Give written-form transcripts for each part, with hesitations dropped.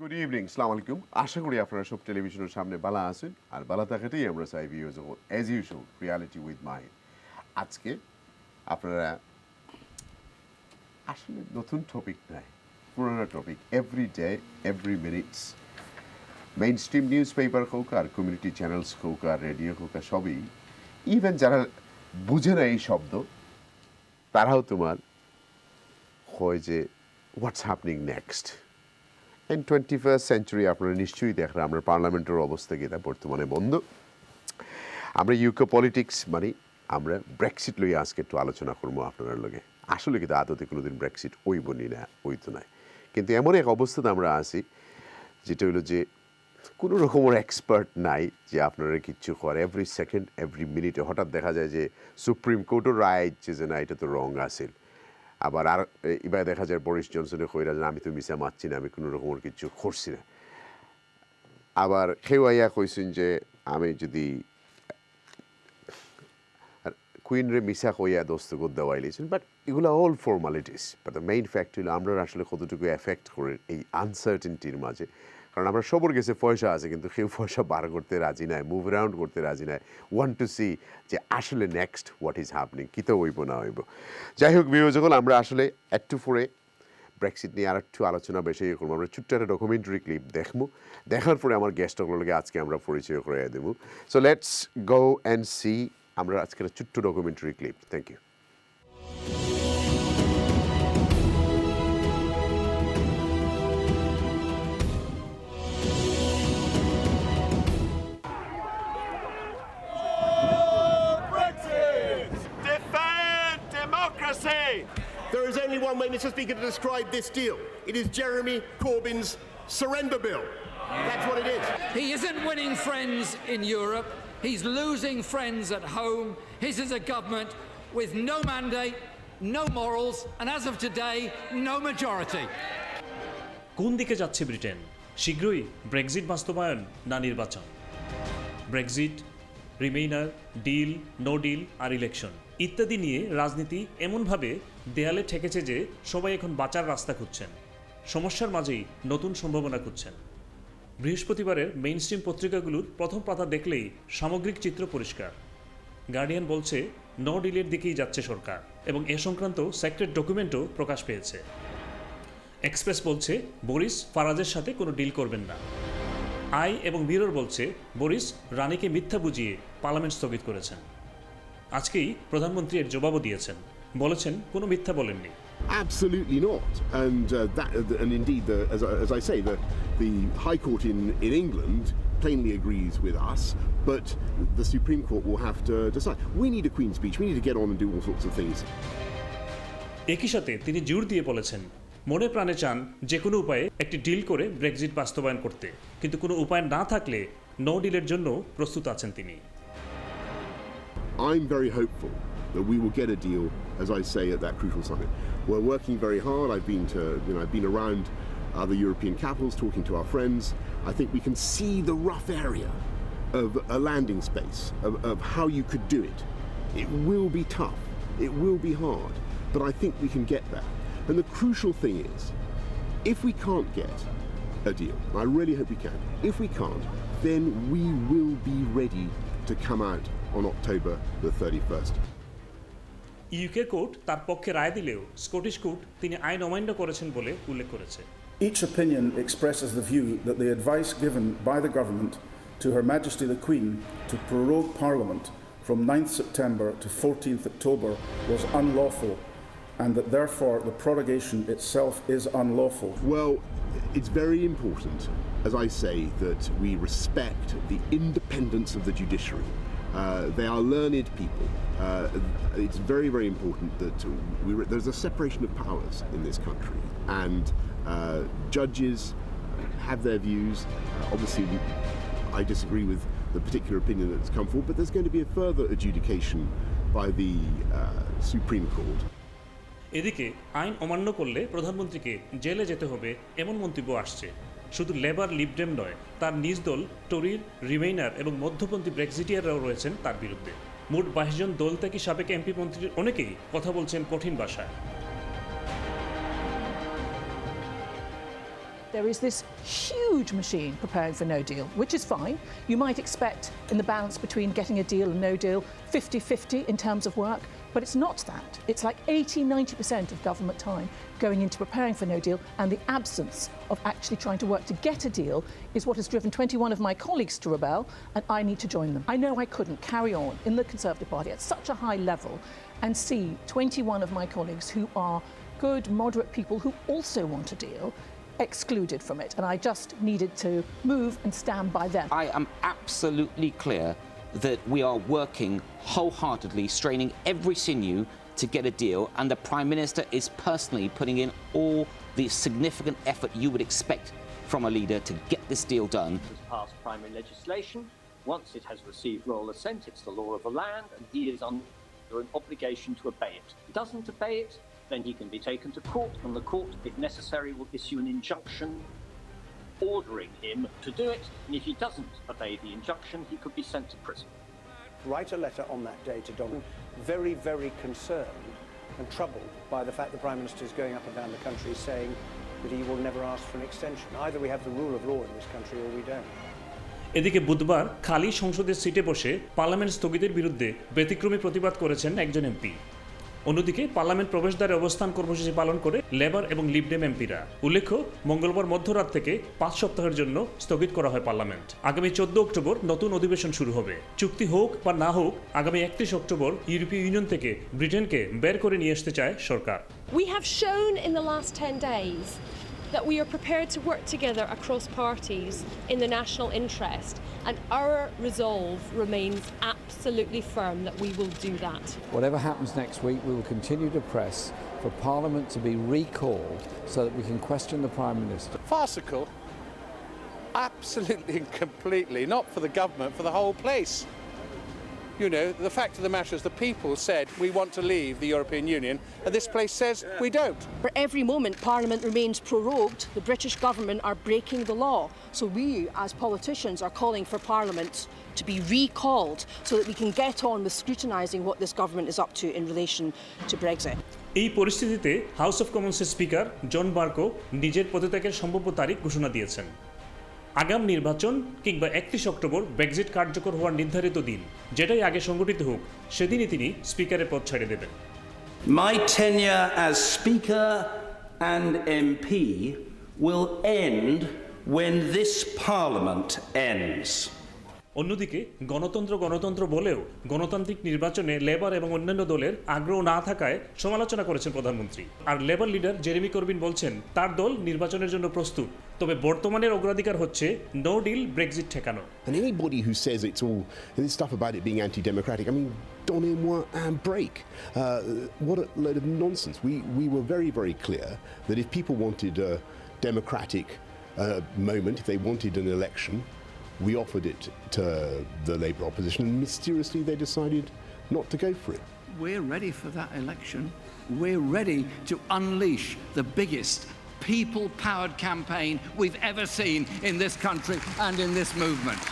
Good evening, সালাম আলাইকুম। আশা করি আপনারা সব টেলিভিশনের সামনে বালা আছেন, আর বালা থাকাতেই আমরা চাই views as usual reality with Mahir. আজকে আপনারা আসলে নতুন টপিক নাই, পুরোনো topic, every day every minutes mainstream newspaper হোক আর কমিউনিটি চ্যানেলস হোক আর রেডিও হোক আর সবই, ইভেন যারা বুঝে না এই শব্দ তারাও তোমার হয় যে হোয়াটস happening next in 21st century. আপনারা নিশ্চয়ই দেখেন আমরা পার্লামেন্টের অবস্থা কিনা বর্তমানে বন্ধ। আমরা ইউকে পলিটিক্স মানে আমরা ব্রেক্সিট লইয়া আজকে একটু আলোচনা করবো আপনার লগে। আসলে কিন্তু আদতে কোনোদিন ব্রেক্সিট ওইব নি না, ওইতো নাই, কিন্তু এমন এক অবস্থাতে আমরা আছি যেটা হলো যে কোনো রকমের এক্সপার্ট নাই যে আপনারা কিচ্ছু করে। এভরি সেকেন্ড এভরি মিনিটে হঠাৎ দেখা যায় যে সুপ্রিম কোর্টও রায় যে না এটা তো রং আসিল, আবার আর এবার দেখা যায় বরিস জনসনে কইরা যে আমি তো মিশা মারছি না, আমি কোনো রকমের কিছু করছি না। আবার কেউ আইয়া কইছেন যে আমি যদি কুইনরে মিশা কইয়া দস্তখত দেওয়াই লিয়েছেন, বাট এগুলো all formalities. But the main fact হলো আমরা আসলে কতটুকু এফেক্ট করে এই আনসার্টেনটির মাঝে। কারণ আমরা সবার কাছে পয়সা আছে কিন্তু কেউ পয়সা বার করতে রাজি নাই, মুভ অ্যারাউন্ড করতে রাজি নাই, ওয়ান্ট টু সি যে আসলে নেক্সট হোয়াট ইজ হ্যাপনিং, কী তো হইব না হইব। যাই হোক যখন আমরা আসলে একটু পরে ব্রেক্সিট নিয়ে আর একটু আলোচনা বেশি করবো। আমরা ছোট্ট একটা ডকুমেন্টারি ক্লিপ দেখবো, দেখার পরে আমার গেস্টগুলোকে আজকে আমরা পরিচয় করে দেবো। So let's go and see আমরা আজকের ছোট্ট documentary clip. Thank you. There is only one way, Mr. Speaker, to describe this deal. It is Jeremy Corbyn's surrender bill. That's what it is. He isn't winning friends in Europe. He's losing friends at home. His is a government with no mandate, no morals, and as of today, no majority. কোন দিকে যাচ্ছে Britain? শীঘ্রই Brexit বাস্তবায়ন না নির্বাচন? Brexit, রিমেইনার, deal, no deal আর election ইত্যাদি নিয়ে রাজনীতি এমনভাবে দেয়ালে ঠেকেছে যে সবাই এখন বাঁচার রাস্তা খুঁজছেন, সমস্যার মাঝেই নতুন সম্ভাবনা খুঁজছেন। বৃহস্পতিবারের মেইনস্ট্রিম পত্রিকাগুলোর প্রথম পাতা দেখলেই সামগ্রিক চিত্র পরিষ্কার। গার্ডিয়ান বলছে নো ডিলের দিকেই যাচ্ছে সরকার এবং এ সংক্রান্ত সেক্রেট ডকুমেন্টও প্রকাশ পেয়েছে। এক্সপ্রেস বলছে বরিস ফারাজের সাথে কোনো ডিল করবেন না। আই এবং মিরর বলছে বরিস রানীকে মিথ্যা বুঝিয়ে পার্লামেন্ট স্থগিত করেছেন। আজকেই প্রধানমন্ত্রী এর জবাবও দিয়েছেন, বলেছেন কোনো মিথ্যা বলেননি। Absolutely not. And indeed, as I say, the High Court in England plainly agrees with us, but the Supreme Court will have to decide. We need a Queen's speech. We need to get on and do all sorts of things. একই সাথে তিনি জোর দিয়ে বলেছেন মনে প্রাণে চান যে কোনো উপায়ে একটি ডিল করে ব্রেক্সিট বাস্তবায়ন করতে, কিন্তু কোনো উপায় না থাকলে নো ডিলের জন্য প্রস্তুত আছেন তিনি। I'm very hopeful that we will get a deal, as I say, at that crucial summit. We're working very hard. I've been around other European capitals talking to our friends. I think we can see the rough area of a landing space, of how you could do it. It will be tough. It will be hard. But I think we can get there. And the crucial thing is, if we can't get a deal, and I really hope we can, if we can't, then we will be ready to come out on October the 31st. UK court তার পক্ষে রায় দিলেও Scottish court তিনি আইন অমান্য করেছেন বলে উল্লেখ করেছে। Each opinion expresses the view that the advice given by the government to Her Majesty the Queen to prorogue Parliament from 9th September to 14th October was unlawful, and that therefore the prorogation itself is unlawful. Well, it's very important, as I say, that we respect the independence of the judiciary. They are learned people. It's very, very important that there's a separation of powers in this country, and judges have their views. Obviously, I disagree with the particular opinion that's come forward, but there's going to be a further adjudication by the Supreme Court. এদিকে আইন অমান্য করলে প্রধানমন্ত্রীকে জেলে যেতে হবে এমন মন্তব্য আসছে। শুধু লেবার লিবডেম নয়, তার নিজ দল টরির, রিমেইনার এবং মধ্যপন্থী ব্রেক্সিটিয়াররাও রয়েছেন তার বিরুদ্ধে। মোট 22 জন দল থেকে সাবেক এমপি মন্ত্রীর অনেকেই কথা বলছেন কঠিন ভাষায়। There is this huge machine preparing for no deal, which is fine. You might expect in the balance between getting a deal and no deal, 50-50 in terms of work, but it's not that. It's like 80-90% of government time going into preparing for no deal, and the absence of actually trying to work to get a deal is what has driven 21 of my colleagues to rebel, and I need to join them. I know I couldn't carry on in the Conservative Party at such a high level and see 21 of my colleagues who are good, moderate people who also want a deal excluded from it, and I just needed to move and stand by them. I am absolutely clear that we are working wholeheartedly, straining every sinew to get a deal, and the Prime Minister is personally putting in all the significant effort you would expect from a leader to get this deal done. Has passed primary legislation. Once it has received royal assent, it's the law of the land, and he is under an obligation to obey it. If he doesn't obey it, then he can be taken to court, and the court, if necessary, will issue an injunction ordering him to do it, and if he doesn't obey the injunction, he could be sent to prison. Write a letter on that day to Donald, very, very concerned and troubled by the fact the Prime Minister is going up and down the country saying that he will never ask for an extension. Either we have the rule of law in this country or we don't. এদিকে বুধবার খালি সংসদের সিটে বসে parliament স্থগিতের বিরুদ্ধে ব্যতিক্রমী প্রতিবাদ করেছেন একজন এমপি। অন্যদিকে পার্লামেন্ট প্রবেশদ্বারে অবস্থান কর্মসূচি পালন করে লেবার এবং লিবডেম এমপিরা। উল্লেখ্য, মঙ্গলবার মধ্যরাত থেকে 5 সপ্তাহের জন্য স্থগিত করা হয় পার্লামেন্ট। আগামী 14 অক্টোবর নতুন অধিবেশন শুরু হবে। চুক্তি হোক বা না হোক, আগামী 31 অক্টোবর ইউরোপীয় ইউনিয়ন থেকে ব্রিটেনকে বের করে নিয়ে আসতে চায় সরকার। We have shown in the last 10 days that we are prepared to work together across parties in the national interest, and our resolve remains absolutely firm that we will do that. Whatever happens next week, we will continue to press for Parliament to be recalled so that we can question the Prime Minister. Farcical? Absolutely and completely. Not for the government, for the whole place. You know, the fact of the matter is the people said we want to leave the European Union, and this place says we don't. For every moment Parliament remains prorogued, the British government are breaking the law. So we, as politicians, are calling for Parliament to be recalled so that we can get on with scrutinising what this government is up to in relation to Brexit. এই পরিস্থিতিতে house of কমন্সের speaker John Bercow নিজের পদত্যাগের সম্ভাব্য তারিখ ঘোষণা দিয়েছেন। আগাম নির্বাচন কিংবা 31 অক্টোবর ব্রেক্সিট কার্যকর হওয়ার নির্ধারিত দিন, যেটাই আগে সংগঠিত হোক, সেদিনই তিনি স্পিকারের পদ ছেড়ে দেবেন। My tenure as Speaker and MP will end when this Parliament ends. অন্যদিকে গণতন্ত্র বলেও গণতান্ত্রিক নির্বাচনে লেবার এবং অন্যান্য দলের আগ্রহ না থাকায় সমালোচনা করেছেন প্রধানমন্ত্রী। আর লেবার লিডার জেরেমি করবিন বলছেন তার দল নির্বাচনের জন্য প্রস্তুত, তবে বর্তমানের অগ্রাধিকার হচ্ছে নো ডিল ব্রেক্সিট ঠেকানো। And anybody who says it's all this stuff about it being anti-democratic, I mean, donnez-moi un break. What a load of nonsense. We were very, very clear that if people wanted a democratic moment, if they wanted an election, we offered it to the Labour opposition, and mysteriously they decided not to go for it. We're ready for that election. We're ready to unleash the biggest people-powered campaign we've ever seen in this country and in this movement.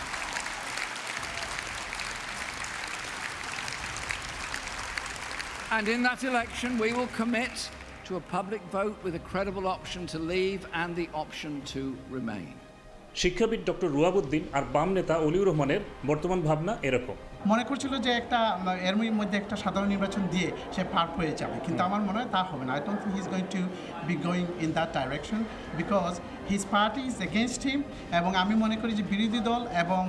And in that election, we will commit to a public vote with a credible option to leave and the option to remain. শিক্ষাবিদ doctor রুয়াবুদ্দিন আর বাম নেতা অলিউর রহমানের বর্তমান ভাবনা এরকম। মনে করছিল যে একটা এর মধ্যে একটা সাধারণ নির্বাচন দিয়ে সে পার হয়ে যাবে, কিন্তু আমার মনে হয় তা হবে না। I don't think he is going to be going in that direction because his party is against him, এবং আমি মনে করি যে বিরোধী দল এবং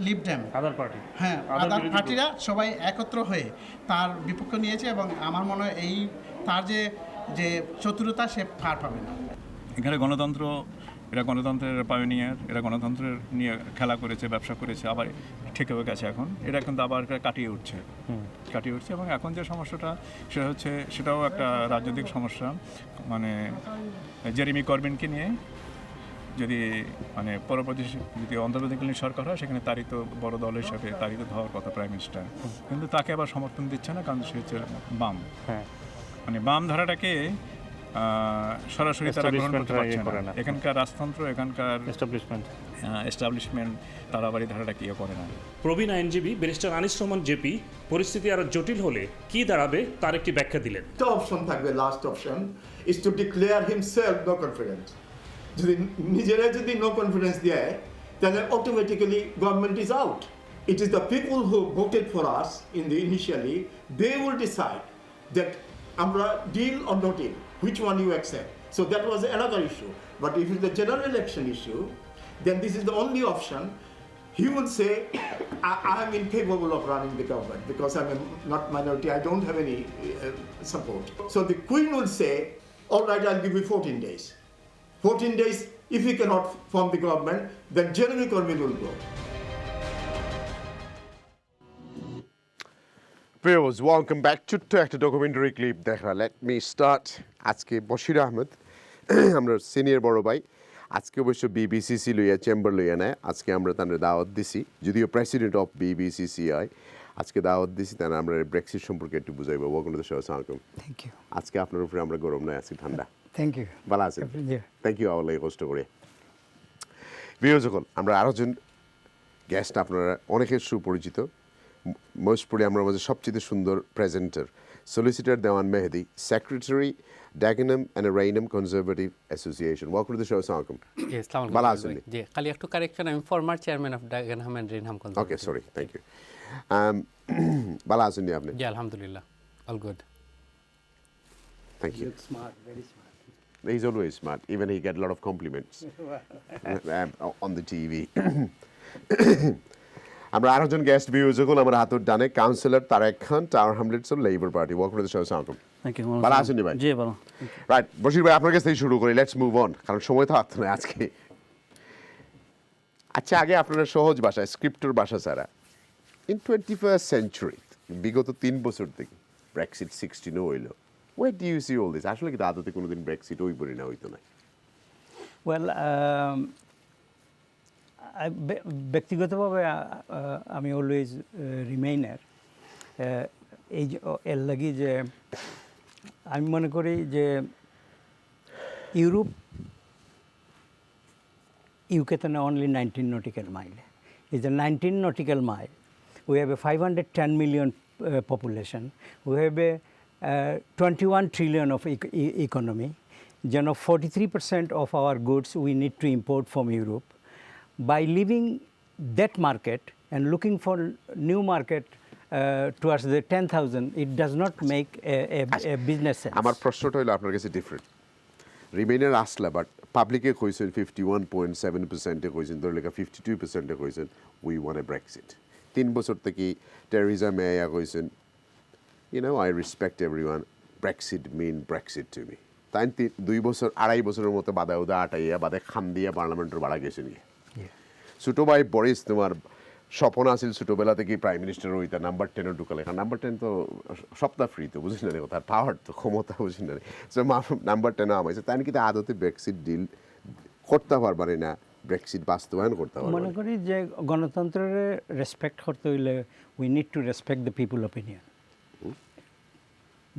লিবডেম আদার পার্টি, হ্যাঁ আদার পার্টিরা সবাই একত্র হয়ে তার বিপক্ষ নিয়েছে, এবং আমার মনে হয় এই তার যে চতুরতা সে পার পাবে না। এখানে গণতন্ত্র, এরা গণতন্ত্রের পায়োনিয়ার, এরা গণতন্ত্রের নিয়ে খেলা করেছে, ব্যবসা করেছে, আবার ঠেকে হয়ে গেছে। এখন এরা কিন্তু আবার কাটিয়ে উঠছে এবং এখন যে সমস্যাটা সেটা হচ্ছে, সেটাও একটা রাজনৈতিক সমস্যা। মানে জেরেমি করবিনকে নিয়ে যদি মানে পরবর্তী যদি অন্তর্বর্তীকালীন সরকার হয়, সেখানে তারই তো বড় দল হিসাবে তারই তো হওয়ার কথা প্রাইম মিনিস্টার, কিন্তু তাকে আবার সমর্থন দিচ্ছে না, কারণ সে হচ্ছে বাম। মানে বাম ধারাটাকে সরাসরি তারা গ্রহণ করতে পারছে না। এখানকার রাজতন্ত্র, এখানকার এস্টাবলিশমেন্ট তারা আবার এই ধারাটা কি করে না। প্রবীণ আইনজীবী ব্যারিস্টার আনিস রহমান জেপি পরিস্থিতি আরো জটিল হলে কি দাঁড়াবে তার একটি ব্যাখ্যা দিলেন। একটা অপশন থাকবে, last option is to declare himself no confidence, যদি নিজেরা যদি নো কনফিডেন্স দেয় তাহলে automatically government is out it is the people who voted for us in the initially they will decide that amra deal or no deal which one you accept so that was another issue but if it's the general election issue then this is the only option he would say I am incapable of running the government because I'm not minority I don't have any support so the Queen would say all right I'll give you 14 days 14 days if he cannot form the government then Jeremy Corbyn will go. Viewers, welcome back to একটা documentary clip দেখা let me start আজকে বশির আহমেদ আমরা senior বড় ভাই আজকে অবশ্য বিবিসিসি লইয়া chamber লইয়া নেয় আজকে আমরা তাদের দাওয়াত দিছি যদিও প্রেসিডেন্ট অফ বিবিসিসিআই আজকে দাওয়াত দিছি তারা আমরা ব্রেক্সিট সম্পর্কে একটু বুঝাইবো ওয়েলকাম টু দ্য শো আসসালামু আলাইকুম থ্যাংক ইউ আজকে আপনার উপরে আমরা গরম নয় আজকে ঠান্ডা থ্যাংক ইউ ভালো আছেন থ্যাংক ইউ আওয়ার কষ্ট করে ভিউয়ার্স আমরা আরো জন গেস্ট আপনারা অনেকের সুপরিচিত মোস্ট প্রবলি আমার মাঝে সবচেয়ে সুন্দর presenter solicitor Dewan Mehedi secretary Dagenham and Rainham Conservative Association. Welcome to the show, Assalamualaikum. Yes, assalamualaikum. Bala Asuni. Yeah, kali ekটু correction I'm former chairman of Dagenham and Rainham Conservative. Okay, sorry. Thank you. Bala Asuni apni. Yeah, alhamdulillah. All good. Thank you. You look smart, very smart. He's always smart. Even he get a lot of compliments on the TV. আমরা আরেকজন guest views যখন আমার হাতের ডানে councillor Tarek Khan Tower Hamlets of Labour Party welcome to the show আসসালামু thank you ভালো আছেন ভাই জি ভালো রাইট বশির ভাই আপনার কাছ থেকে শুরু করি লেটস মুভ অন কারণ সময় তো হাতে নেই আজকে আচ্ছা আগে আপনারা সহজ ভাষায় স্ক্রিপ্টর ভাষা ছাড়া ইন 21st সেঞ্চুরি বিগত 3 বছর থেকে ব্রেক্সিট 16 হইল way do you see all this আসলে কি আদতে কোনোদিন ব্রেক্সিট হইবই না হইতো না ওয়েল ব্যক্তিগতভাবে আমি অলওয়েজ রিমাইনার এই এর লাগি যে আমি মনে করি যে ইউরোপ ইউকেতে না only 19 nautical mile is a 19 nautical mile we have a 510 million population we have a 21 trillion of economy you know 43% of our goods we need to import from Europe by leaving that market and looking for new market towards the 10,000 it does not make a business sense আমার প্রশ্নটা হলো আপনার কাছে different রিমেইনার আসলা but পাবলিকে কইছেন 51.7% এ কইছেন ধরে লেখা 52% এ কইছেন উই ওয়ান্ট এ ব্রেক্সিট 3 বছর থেকে টেরেসা মে কইছেন you know I respect everyone Brexit mean Brexit to me তাই 2 বছর আড়াই বছরের মতো বাদা উদা আটাইয়া বাদে খান দিয়া পার্লামেন্টের বাড়া গেছেন ছোটো ভাই বরিস তোমার স্বপ্ন আছিল ছোটোবেলা থেকে প্রাইম মিনিস্টার হইতা নাম্বার 10 ঢুকালে কারণ নাম্বার 10 তো সপ্তাহ ফ্রি তো বুঝিস না দেখো তার পাওয়ার তো ক্ষমতা বুঝিস না সো নাম্বার 10 আমাইছে তাই কিন্তু আদতে ব্রেক্সিট ডিল করতে পারবারে না ব্রেক্সিট বাস্তবায়ন করতে পারবে মনে করি যে গণতন্ত্রের রেসপেক্ট করতে হইলে we need to respect the people opinion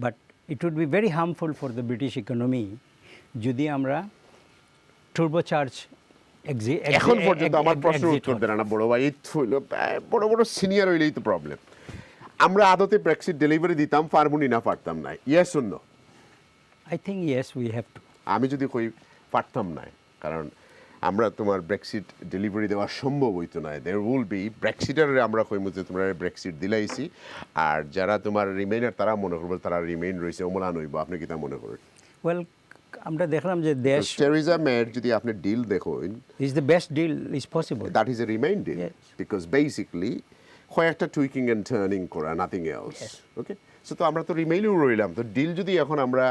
but it would be very harmful for the British economy যদি আমরা টার্বোচার্জ এখন পর্যন্ত আমার প্রশ্ন উত্তর দেন না বড় ভাই হইলো বড় বড় সিনিয়র হইলেই তো প্রবলেম আমরা আদতে ব্রেক্সিট ডেলিভারি দিতাম পারবুনি না পারতাম না yes or no I think yes we have to আমি যদি কই পারতাম না কারণ আমরা তোমার ব্রেক্সিট ডেলিভারি দেওয়া সম্ভব হইতো না দেয়ার উইল বি ব্রেক্সিটারে আমরা কইমু যে তোমরা ব্রেক্সিট দিলাইছি আর যারা তোমার রিমেইনার তারা মনে করবে তারা রিমেইন রইছে অমলান হইব আপনি কি তা মনে করেন ওয়েল আমরা দেখলাম যে দেশ টেরেসা মের যদি আপনি ডিল দেখেন is the best deal is possible that is a remain deal because basically কয়েকটা টুইকিং অ্যান্ড টার্নিং করা নাথিং এলস ওকে সো তো আমরা তো রিমেইনেও রইলাম তো ডিল যদি এখন আমরা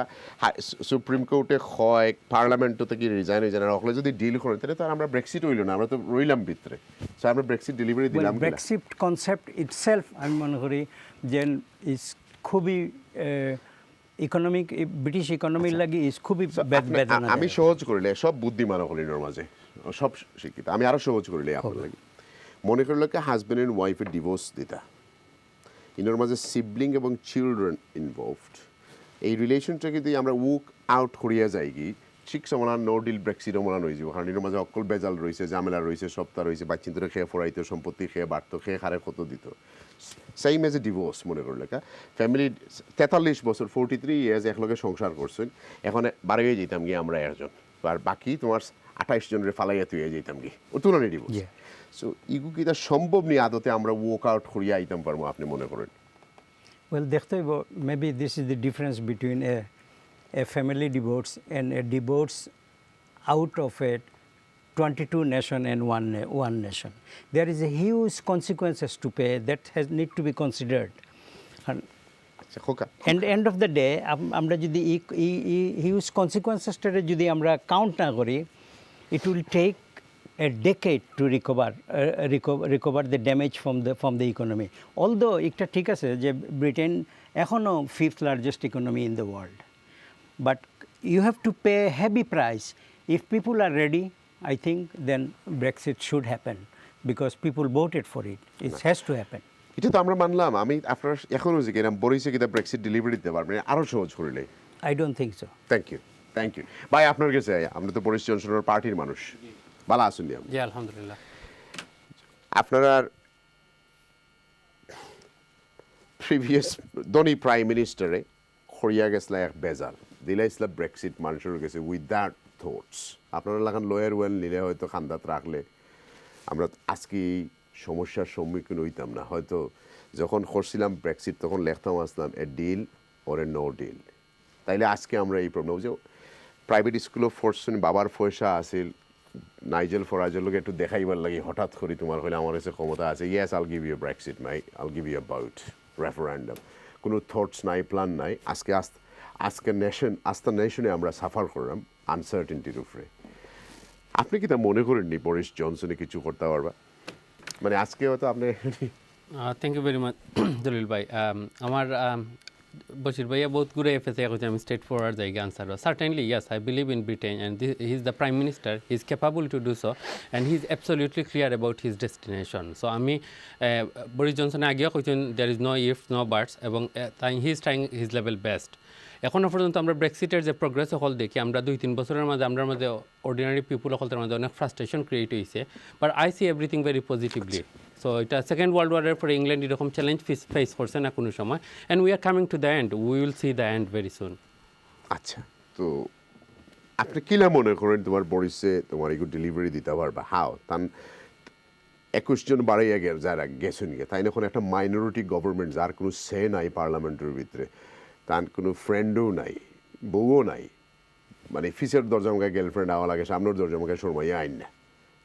সুপ্রিম কোর্টে হয় পার্লামেন্টও থেকে রিজাইন হয়ে যায় না যদি ডিল করেন তাহলে তো আমরা ব্রেক্সিট হইল না আমরা তো রইলাম ভিতরে সো আমরা ব্রেক্সিট ডেলিভারি দিলাম ব্রেক্সিট কনসেপ্ট ইটসেলফ আমি মনে করি যে ইজ খুবই ইকোনমিক ব্রিটিশ ইকোনমির লাগি ইজ খুবই বেদনা আমি সহজ করিলে সব বুদ্ধিমান হলিনের মাঝে সব শিক্ষিত আমি আরো সহজ করিলে আপনার লাগি মনে করলে কি হাজব্যান্ড এন্ড ওয়াইফের ডিভোর্স দিতা ইনার মাঝে সিবলিং এবং চিলড্রেন ইনভলভড এই রিলেশনটা যদি আমরা উক আউট করিয়া যাই কি ঠিক সমান নো ডিল ব্রেক্সিট অমলান হয়ে যাব কারণ এর মাঝে অকল বেজাল রয়েছে ঝামেলা রয়েছে সপ্তাহ রয়েছে বাচ্চিন্তরে খেয়ে ফোরাইতো সম্পত্তি খেয়ে বাড়তো খেয়ে হারে কত দিত সেম এজ এ ডিভোর্স মনে করলে ফ্যামিলি 43 বছর 43 ইয়ার্স একলগে সংসার করছেন এখন বাড়িয়ে যেতাম গিয়ে আমরা একজন আর বাকি তোমার 28 জনের ফালাইয়া তুই যাইতাম কি ও তুলনায় ডিভোর্স সো ইগু কি তা সম্ভব নি আদতে আমরা ওয়ার্ক আউট করিয়া আইতাম পারবো আপনি মনে করেন Well, দেখতে হইব maybe this is the difference between a family divorce and a divorce out of a 22 nation and one nation. There is a huge consequences to pay that has need to be considered. And end of the day, আমরা যদি huge consequences টা যদি আমরা count না করি, it will take a decade to recover the damage from the economy. Although একটা ঠিক আছে যে ব্রিটেন এখনো 5th largest economy in the world, but you have to pay a heavy price. If people are ready, I think then Brexit should happen because people voted for it. It has to happen. এটা তো আমরা মানলাম আমি আপনার এখনো যে কিনা বরিসে কিনা ব্রেক্সিট ডেলিভারি দিতে পারবেন আরো সহজ করলে I don't think so. Thank you ভাই আপনার কাছে আমরা তো বরিস জনসনের পার্টির মানুষ ভালো আছেন জি আলহামদুলিল্লাহ আপনারা প্রিভিয়াস ধনী প্রাইম মিনিস্টারে খরিয়া গেছিল এক বেজাল দিলা ইসলাম ব্রেক্সিট মানুষের গেছে উইদাউট থটস আপনারা লাগান লয়ার ওয়েল নিলে হয়তো খান্দাত রাখলে আমরা আজকে সমস্যার সম্মুখীন হইতাম না হয়তো যখন করছিলাম ব্রেক্সিট তখন লেখতাম আসলাম a deal or a no deal তাইলে আজকে আমরা এই প্রবলেম যে প্রাইভেট স্কুল অফ ফোর্সন বাবার পয়সা আসিল নাইজেল ফরাজের লোক একটু দেখাইবার লাগে হঠাৎ করে তোমার হলে আমার কাছে ক্ষমতা আছে yes I'll give you Brexit my I'll give you about referendum কোনো থটস নাই প্ল্যান নাই আজকে নেশনে আমরা সাফার করলাম আনসার্টেনটির উপরে আপনি কি তা মনে করেননি বরিস জনসনে কিছু করতে পারবা মানে আজকে হয়তো আপনি thank you very much Jalil ভাই আমার Bashir Bhaiya both gure FSA hoche ami straightforward jayga answer certainly yes I believe in Britain and he is the prime minister he is capable to do so and he is absolutely clear about his destination so ami Boris Johnson agia koichen there is no ifs no buts ebong he is trying his level best এখনো পর্যন্ত আমরা ব্রেক্সিটের যে progress হল দেখি আমরা 2-3 বছরের মাঝে আমরা মধ্যে অর্ডিনারি পিপল হলদের মাঝে অনেক ফ্রাস্ট্রেশন ক্রিয়েট হয়েছে but I C everything very positively so এটা সেকেন্ড ওয়ার্ল্ড ওয়ারের পরে ইংল্যান্ড এরকম চ্যালেঞ্জ ফেস করছে না কোনো সময় and we are coming to the end we will see the end very soon আচ্ছা তো আপনি কিলা মনে করেন তোমার বরিসে তোমার এগুলো ডেলিভারি দিতে পারবা হাও তান 21 জন বাড়াইয়া যারা গেছেন গিয়ে তাই এখন একটা মাইনরিটি গভর্নমেন্ট যার কোনো সে নাই পার্লামেন্টের ভিতরে তার কোনো ফ্রেন্ডও নাই বউও নাই মানে ফিসের দরজা আমাকে গার্লফ্রেন্ড আওয়া লাগে সামনের দরজা আমাকে শর্মাইয়া আইন না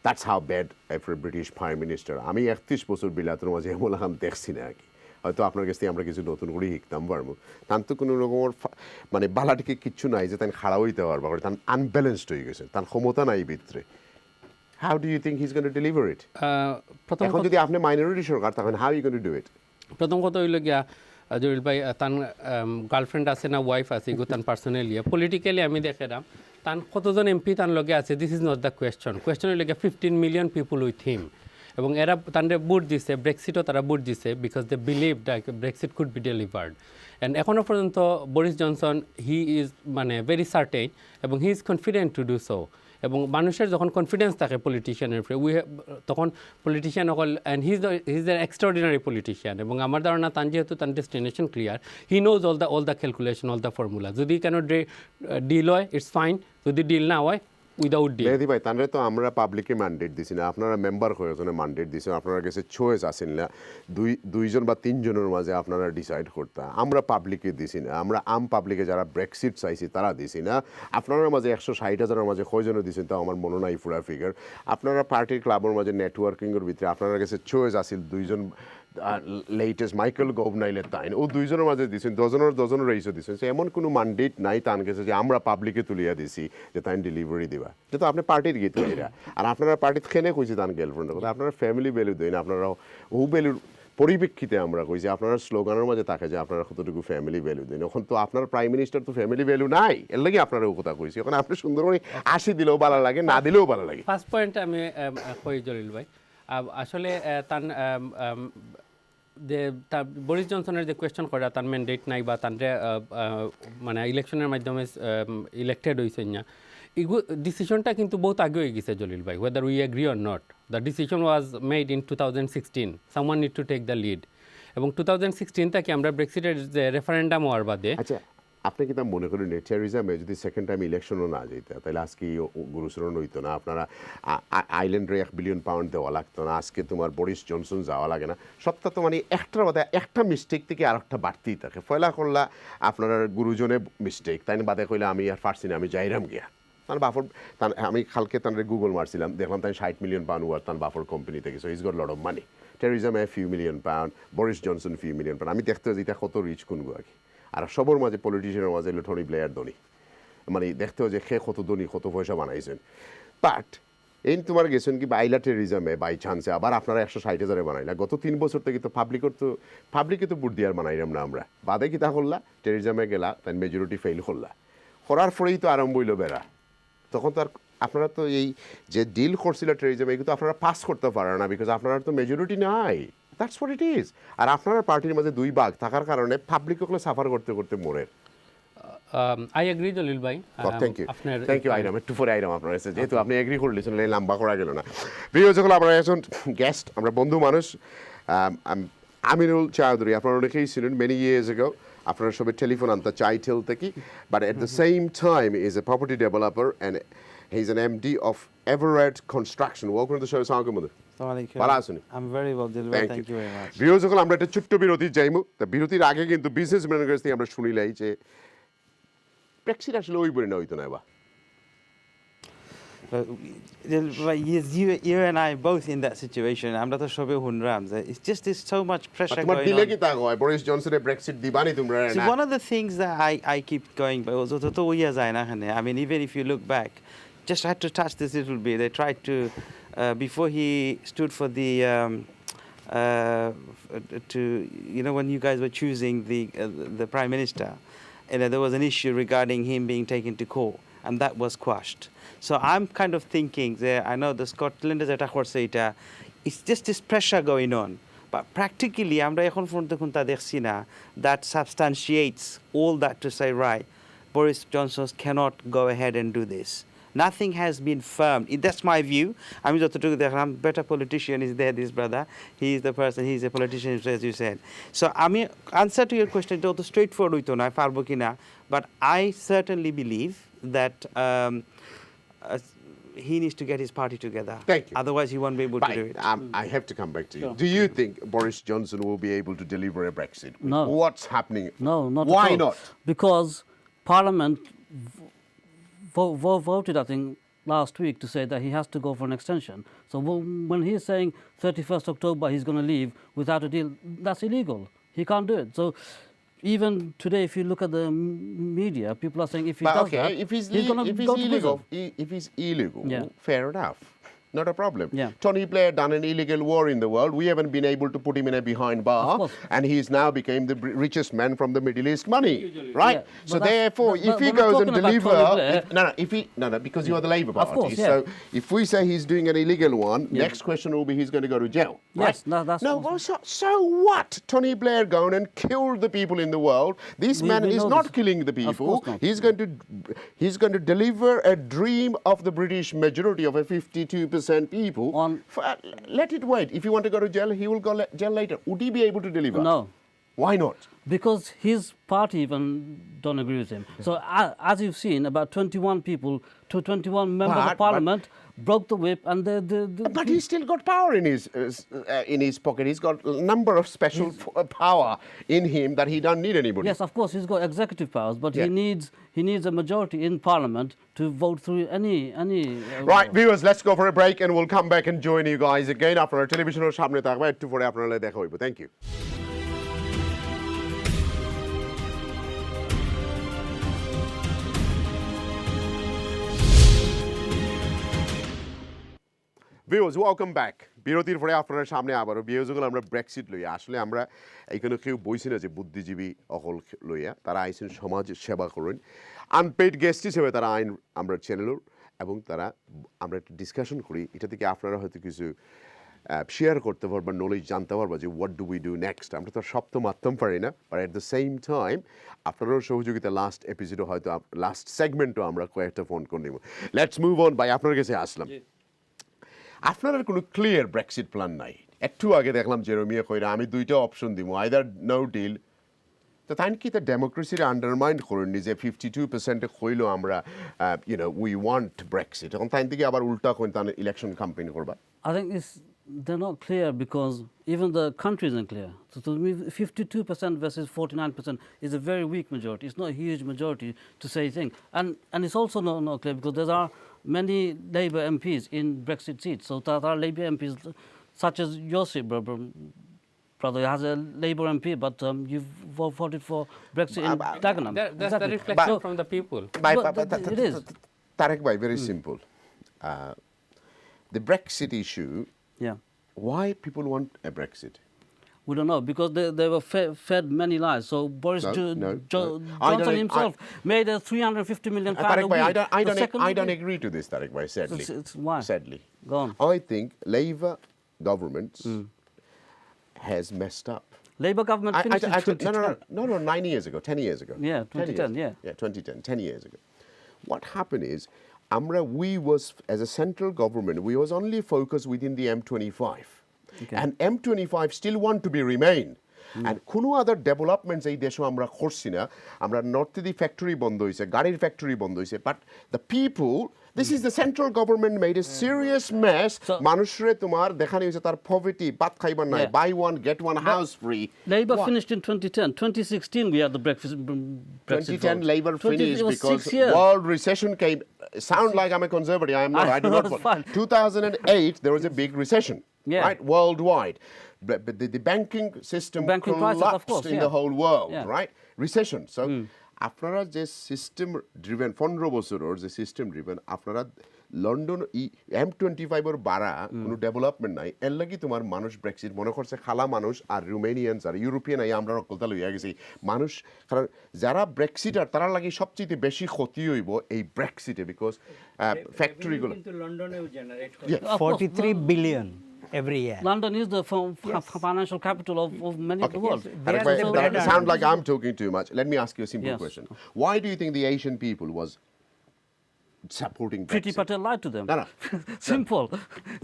দ্যাটস হাউ ব্যাড এফর ব্রিটিশ প্রাইম মিনিস্টার আমি 31 বছর বিলাতের মাঝে এমন এখন দেখছি না আর কি হয়তো আপনার কাছ থেকে আমরা কিছু নতুন করে শিখতাম পারবো তার তো কোনো রকমের মানে বালাটিকে কিচ্ছু নাই যে তাই খাড়া হইতে পারবা তার আনব্যালেন্সড হয়ে গেছে তার ক্ষমতা নাই ভিতরে how do you think he is going to deliver it এখন যদি আপনি মাইনরিটি সরকার তখন how you going to do it প্রথম কথা হইল গিয়া জলিল ভাই তান গার্লফ্রেন্ড আছে না ওয়াইফ আছে এগুলো তান পার্সোনালি পলিটিক্যালি আমি দেখলাম তান কতজন এমপি তার লগে আছে this is not the question হইল গিয়া 15 মিলিয়ন পিপুল উইথ হিম এবং এরা তানরে বুট দিছে ব্রেক্সিটও তারা বুট দিছে because they believe that Brexit could be delivered and এখনও পর্যন্ত বরিস জনসন হি ইজ মানে ভেরি সার্টেন এবং he is confident to do so এবং মানুষের যখন কনফিডেন্স থাকে পলিটিশিয়ানের উপরে তখন পলিটিশিয়ান অকল and he is the extraordinary politician এবং আমার ধারণা তান যেহেতু তার destination clear he knows all the calculation all the formula যদি কেন ডিল হয় ইটস ফাইন যদি ডিল না হয় উইদাউট ডিল মেহেদি ভাই তানরে তো আমরা পাবলিকে ম্যান্ডেট দিছি না আপনারা মেম্বার হয়ে ওখানে ম্যান্ডেট দিছেন আপনারা কাছে চয়েস আসেন না দুইজন বা তিনজনের মাঝে আপনারা ডিসাইড করতে আমরা পাবলিকে দিছি না আমরা আম পাবলিকে যারা ব্রেক্সিট চাইছি তারা দিছি না আপনার মাঝে 160,000-এর মাঝে কয়জনে দিছেন তো আমার মনে নাই পুরা ফিগার আপনারা পার্টির ক্লাবের মাঝে নেটওয়ার্কিংয়ের ভিতরে আপনার কাছে চয়েস আসিল দুইজন লেটেস্ট মাইকেল গভ নাইলে তাইন ও দুইজনের মাঝে দিছেন দজনের রেইসও দিছেন এমন কোনো ম্যান্ডেট নাই তান কাছে যে আমরা পাবলিকে তুলিয়া দিছি যে তাই ডেলিভারি দিবা যেহেতু আপনি পার্টির গীত এরা আর আপনারা পার্টির খেনে কইছি তান গার্লফ্রেন্ডের কথা আপনারা ফ্যামিলি ভ্যালু দেন আপনারা ও ভ্যালুর পরিপ্রেক্ষিতে আমরা কইছি আপনারা স্লোগানের মাঝে থাকে যে আপনারা কতটুকু ফ্যামিলি ভ্যালু দেন এখন তো আপনার প্রাইম মিনিস্টার তো ফ্যামিলি ভ্যালু নাই এর লাগে আপনারা ও কথা কইছি এখন আপনি সুন্দর করে 80 দিলেও ভালো লাগে না দিলেও ভালো লাগে ফার্স্ট পয়েন্ট আমি কই জলিল ভাই আসলে তান বরিস জনসনের যে কোয়েশ্চন করে তার ম্যান্ডেট নাই বা তার মানে ইলেকশনের মাধ্যমে ইলেক্টেড হয়েছে না এগুলো ডিসিশনটা কিন্তু বহুত আগে হয়ে গেছে জলিল ভাই whether we agree or not the decision was made in 2016 someone need to take the lead এবং 2016 থেকে আমরা ব্রেক্সিটের যে রেফারেন্ডাম হওয়ার বাদে আচ্ছা আপনি কি তা মনে করেন টেরিজা মে যদি সেকেন্ড টাইম ইলেকশনও না যেত তাহলে আজকে গুরুচরণ হইতো না, আপনারা আইল্যান্ডে £1 বিলিয়ন দেওয়া লাগতো না, আজকে তোমার বরিস জনসন যাওয়া লাগে না। সবটা তো মানে একটার বাদে একটা মিস্টেক থেকে আর একটা বাড়তেই থাকে। ফয়লা করলা আপনার গুরুজনে মিস্টেক, তাই বাদে কইলে আমি আর পারছি না, আমি যাইরাম গিয়া তার বাফর আমি খালকে তার গুগল মারছিলাম, দেখলাম তাই £60 মিলিয়ন ওয়ার তার বাফর কোম্পানিতে গেছে। Is goat lot of money. Teresa May few million pound, Boris Johnson few million pound। আমি দেখতে যে এটা কত রিচ কোনগু আগে, আর সবর মাঝে পলিটিশিয়ানের মাঝে টনি ব্লেয়ার ধনী, মানে দেখতে যে সে কত ধনী কত পয়সা বানাইছেন। বাট এই তোমার গেছেন কি বাইলা টেরিজমে বাই চান্সে আবার আপনারা 160,000 বানাইলা। গত 3 বছর থেকে তো পাবলিকে তো বুট দিয়ার বানাইলাম না আমরা। বাদে কি তা করলা, টেরিজমে গেলা তাই মেজরিটি ফেল করলা, করার পরেই তো আরম্ভ হইল বেড়া। তখন তো আর আপনারা তো এই যে ডিল করছিল টেরিজমে এগুলো তো আপনারা পাস করতে পারেন না, বিকজ আপনারা তো মেজরিটি নাই। That's what it is. আর আপনার পার্টির মাঝে 2 ভাগ থাকার কারণে পাবলিক ওগুলো সাফার করতে করতে মরে। I agree, Jalil bhai. Thank you, Airam. একটু পরে আইরাম আপনার এসে, যেহেতু আপনি এগ্রি করলেছেন লম্বা করা গেল না। প্রিয় যখন আপনার একজন গেস্ট, আমরা বন্ধু মানুষ, আমিনুল চৌধুরী, আপনারা অনেকেই ছিলেন মেনি ইয়ার্স এগো। আপনারা সবাই টেলিফোন আনতে চাইটেল থেকে, but at the same time is a property developer and he is an MD of Everett construction. Welcome to the show. আসসালামু আলাইকুম। ভালো আছেন? I'm very well, Jalil. Thank you very much. প্রিয় যখন আমরা একটা ছোট্ট বিরতি যাইমু, তা বিরতির আগে কিন্তু বিজনেসম্যানের কাছ থেকে আমরা শুনিলাই যে ব্রেক্সিট আসলে ওই বলে না হইতো না বা। Yes, you and I both in that situation. I'm not sure hunram. It's just there's so much pressure going on. Boris Johnson Brexit dibani tumra. So one of the things that I keep going by was to years I mean, even if you look back, just had to touch this little bit. They tried to before he stood for the to when you guys were choosing the prime minister, there was an issue regarding him being taken to court, and that was quashed. So I'm kind of thinking that I know the Scotlanders at it's just this pressure going on. But practically, that substantiates all that to say, right, Boris Johnson cannot go ahead and do this. Nothing has been firm. That's my view. I'm just a better politician is there, this brother. He is the person, he is a politician, as you said. So, I mean, answer to your question, it's straightforward, but I certainly believe that he needs to get his party together. Thank you. Otherwise, he won't be able to do it. I have to come back to you. Sure. Do you think Boris Johnson will be able to deliver a Brexit? No. What's happening? No, not Why at all. not? Because Parliament voted, I think, last week to say that he has to go for an extension. So when he's saying 31st October he's going to leave without a deal, that's illegal. He can't do it. So even today, if you look at the media, people are saying if he does that, he's going to go to prison. If he's illegal, Yeah. fair enough. Not a problem. Yeah. Tony Blair done an illegal war in the world. We haven't been able to put him in a behind bar, and he's now became the richest man from the Middle East money, right? Yeah, so therefore, if he goes and deliver, because you are the Labour Party. Of course, yeah. So if we say he's doing an illegal one, next question will be he's going to go to jail. Right? Yes, that's so what? Tony Blair gone and killed the people in the world. This man is not killing the people. He's going to deliver a dream of the British majority of a 52% people. Let it wait. If you want to go to jail, he will go jail later. Would he be able to deliver? No. Why not? Because his party even don't agree with him. So as you've seen, about 21 people, 21 members of Parliament broke the whip, and but he's still got power in his pocket. He's got a number of special power in him that he don't need anybody. Yes, of course, he's got executive powers, but he needs a majority in Parliament to vote through any. Right, viewers, let's go for a break, and we'll come back and join you guys again after our television or সামনে থাকবে একটু পরে আপনারা দেখা হইব. Thank you. Viewers, welcome back. বিরতির পরে আপনারা সামনে আবারও বিয়োজগুলো আমরা ব্রেক্সিট লইয়া আসলে আমরা এইখানে কেউ বইছি না যে বুদ্ধিজীবী অকল লইয়া তারা আইসেন সমাজ সেবা করেন আনপেইড গেস্ট হিসেবে তারা আইন আমরা চ্যানেলের এবং তারা আমরা একটা ডিসকাশন করি এটা থেকে আপনারা হয়তো কিছু শেয়ার করতে পারবেন নলেজ জানতে পারবা যে what do we do next আমরা তো সব তো মাধ্যম পারি না but at the same time আপনারাও সহযোগিতা লাস্ট এপিসোডে হয়তো লাস্ট সেগমেন্টও আমরা কয়েকটা ফোন করে নিব লেটস মুভ অন ভাই আপনার কাছে আসলাম আপনার কোনো ক্লিয়ার ব্রেক্সিট প্ল্যান নাই একটু আগে দেখলাম জেরোমিয়া কইরা আমি দুইটা অপশন দিব আইদার নো ডিল তো তাই কি তা ডেমোক্রেসির আন্ডারমাইন করেননি যে 52% হইলো আমরা উই ওয়ান্ট ব্রেক্সিট এখন তাই থেকে আবার উল্টা কোন তান ইলেকশন ক্যাম্পেইন করবা I think they're not clear because even the country isn't clear. So to me, 52% versus 49% is a very weak majority. It's not a huge majority to say things. And it's also not clear because there are many Labour MPs in Brexit seats. So there are Labour MPs such as Yossi, brother has a Labour MP, but you've voted for Brexit in Dagenham. That's the reflection from the people. It is. Tarek bhai, very simple. The Brexit issue, why people want a Brexit? We don't know because they were fed many lies. So Boris Johnson himself made a 350 million pound Tarek bhai, I don't agree to this, Tarek bhai, sadly. Why? Sadly. Go on. I think Labour governments has messed up. Labour government finished in 2010. No, 9 years ago, 10 years ago. Yeah, 2010, yeah. Yeah, 2010, 10 years ago. What happened is, we was, as a central government, we was only focused within the M25. Okay. And M25 still want to be remain. And কোনো other developments এই দেশে আমরা করছি না আমরা নর্থে দি factory বন্ধ হইছে গাড়ির ফ্যাক্টরি বন্ধ হইছে but the people this is the central government made a serious mess মানুষরে তোমার দেখানি হইছে তার poverty ভাত খাইবার নাই buy one get one house free. Labour finished in 2010. 2016 we had the Brexit 2010 Labour finished because world recession came. Sound like I'm a conservative. I am not. I do not. 2008 there was a big recession, right, worldwide. But the banking system collapsed in the whole world, right? Recession. So আপনারা যে system driven 15 বছরের যে system driven আপনারা London M25 এর বাড়া কোনো development নাই এর লাগি তোমার মানুষ ব্রেক্সিট মনে করছে খালা মানুষ আর রোমানিয়ানস আর ইউরোপিয়ান আই আমরা কলতা লইয়া গেছি মানুষ কারণ যারা ব্রেক্সিটার তারা লাগি সবচেয়ে বেশি ক্ষতি হইব এই ব্রেক্সিটে বিকজ ফ্যাক্টরিগুলো কিন্তু লন্ডনেও জেনারেট করে 43 billion every year. London is the financial capital of many of the world. That sounds like I'm talking too much. Let me ask you a simple question. Why do you think the Asian people was supporting Brexit? Priti Patel lied to them. No. Simple.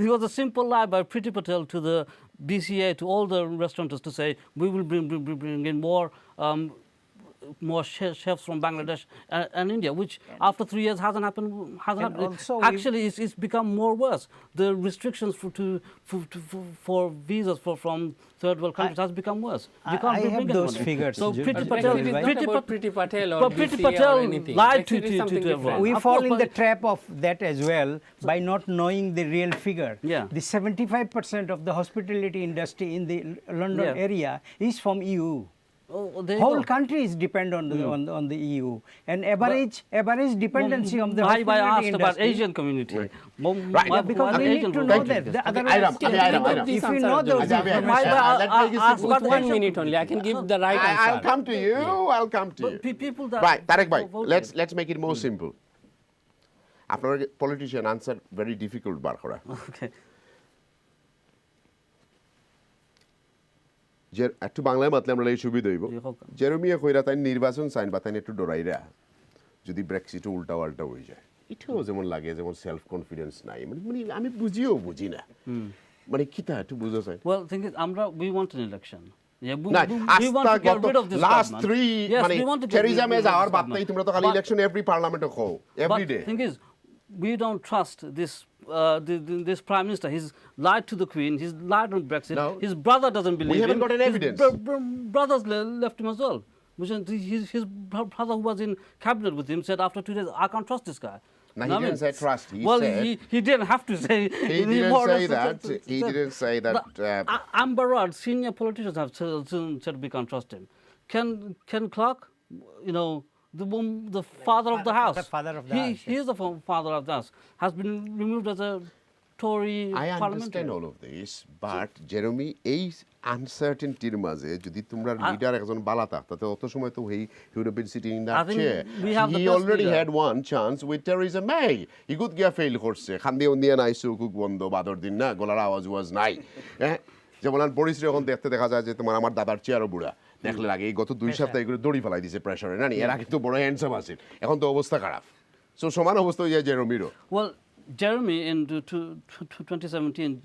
It was a simple lie by Priti Patel to the BCA, to all the restaurateurs to say, we will bring in more chefs from Bangladesh and India, which after 3 years hasn't happened. Actually, it's become more worse. The restrictions for visas from third world countries has become worse. You can't I have those figures. So Priti Patel lied to everyone. We fall in the trap of that as well by not knowing the real figure. The 75% of the hospitality industry in the London area is from EU. Whole countries depend on the EU, and average dependency of the hospitality industry. I asked about Asian community. Right, because we need to know that. If we know those, but 1 minute only, I can give the right answer. I'll come to you. Right, Tarek bhai, let's make it more simple. After a politician answer very difficult bar kora. Okay. একটু বাংলায় মাতলে আমরা এই সুবিধা হইব জেরোমিয়া কইরা তাই নির্বাচন চাইন বা তাই একটু ডরাইরা যদি ব্রেক্সিট উল্টা পাল্টা হয়ে যায় এটাও যেমন লাগে যেমন সেলফ কনফিডেন্স নাই মানে আমি বুঝি না মানে কিতা একটু বুঝো চাই well think is we want an election we want to get rid of this last three মানে Theresa May যাওয়ার বাদই তোমরা তো খালি ইলেকশন এভরি পার্লামেন্টে কও every day think is we don't trust this prime minister. He's lied to the Queen. He's lied on Brexit. His brother doesn't believe him. We haven't got any evidence. Brothers left him as well. His brother who was in cabinet with him said after 2 days, I can't trust this guy. No, he didn't say trust. He didn't have to say. He didn't say that. He didn't say that. Amber Rudd, senior politicians have said we can't trust him. Ken Clark, the father of the house. The father of the house. He is the father of the house. Has been removed as a Tory parliamentary. I understand all of this, but Jeremy, এই uncertaintyর মাঝে যদি তোমরা leader একজন বালা থাকতো তাতে অত সময় তো he would have been sitting in that chair. He already had one chance with Theresa May. He could get fail করছে খান্দি উন্দিয়া নাই সুকুক বন্ধ বাদর দিন না গলার আওয়াজ ওয়াজ নাই যেমন বরিস এখন দেখতে দেখা যায় যে তোমার আমার দাদার চেয়ারও বুড়া দেখলে লাগে এই গত 2 সপ্তাহ এগুলো দড়ি ফেলাই দিয়েছে প্রেসারে না এর আগে তো বড় হ্যান্ডসাম আছে এখন তো অবস্থা খারাপ সো সমান অবস্থা হয়ে যায় জেরোমিরও well Jeremy in 2017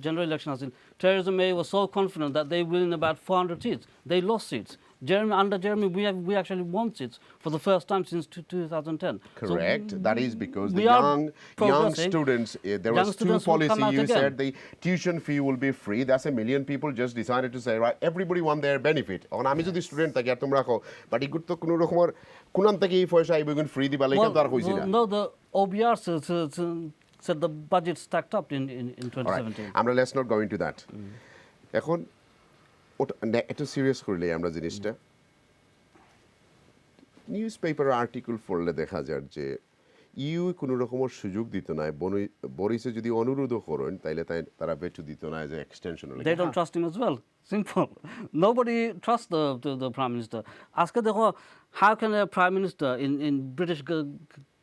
general election Theresa May was so confident that they win about 400 seats. They lost seats. Under Jeremy, we actually won seats for the first time since 2010. Correct. So that is because the we are young progressing. students, there Young was two students will come policy out you again. said the tuition fee will be free. That's a million people just decided to say, right, everybody want their benefit. এখন আমি যদি student থাকি আর তোমরা কও but ইগুত তো কোনো রকমের Conan থেকে এই পয়সা আইব গুণ ফ্রি দিবা লাগা তো আর কইছি না। No, the OBR said the budget stacked up in 2017. আমরা let's not go into that. এখন এটা সিরিয়াস করলে আমরা জিনিসটা নিউজ পেপার আর্টিকেল পড়লে দেখা যায় যে ইউ কোনো রকমের সুযোগ দিত না বরিসে যদি অনুরোধ করেন তাইলে তারা বেটু দিত না যে extension They don't trust him as well. Simple. Nobody trusts the Prime Minister. Ask দেখো, how can a Prime Minister in British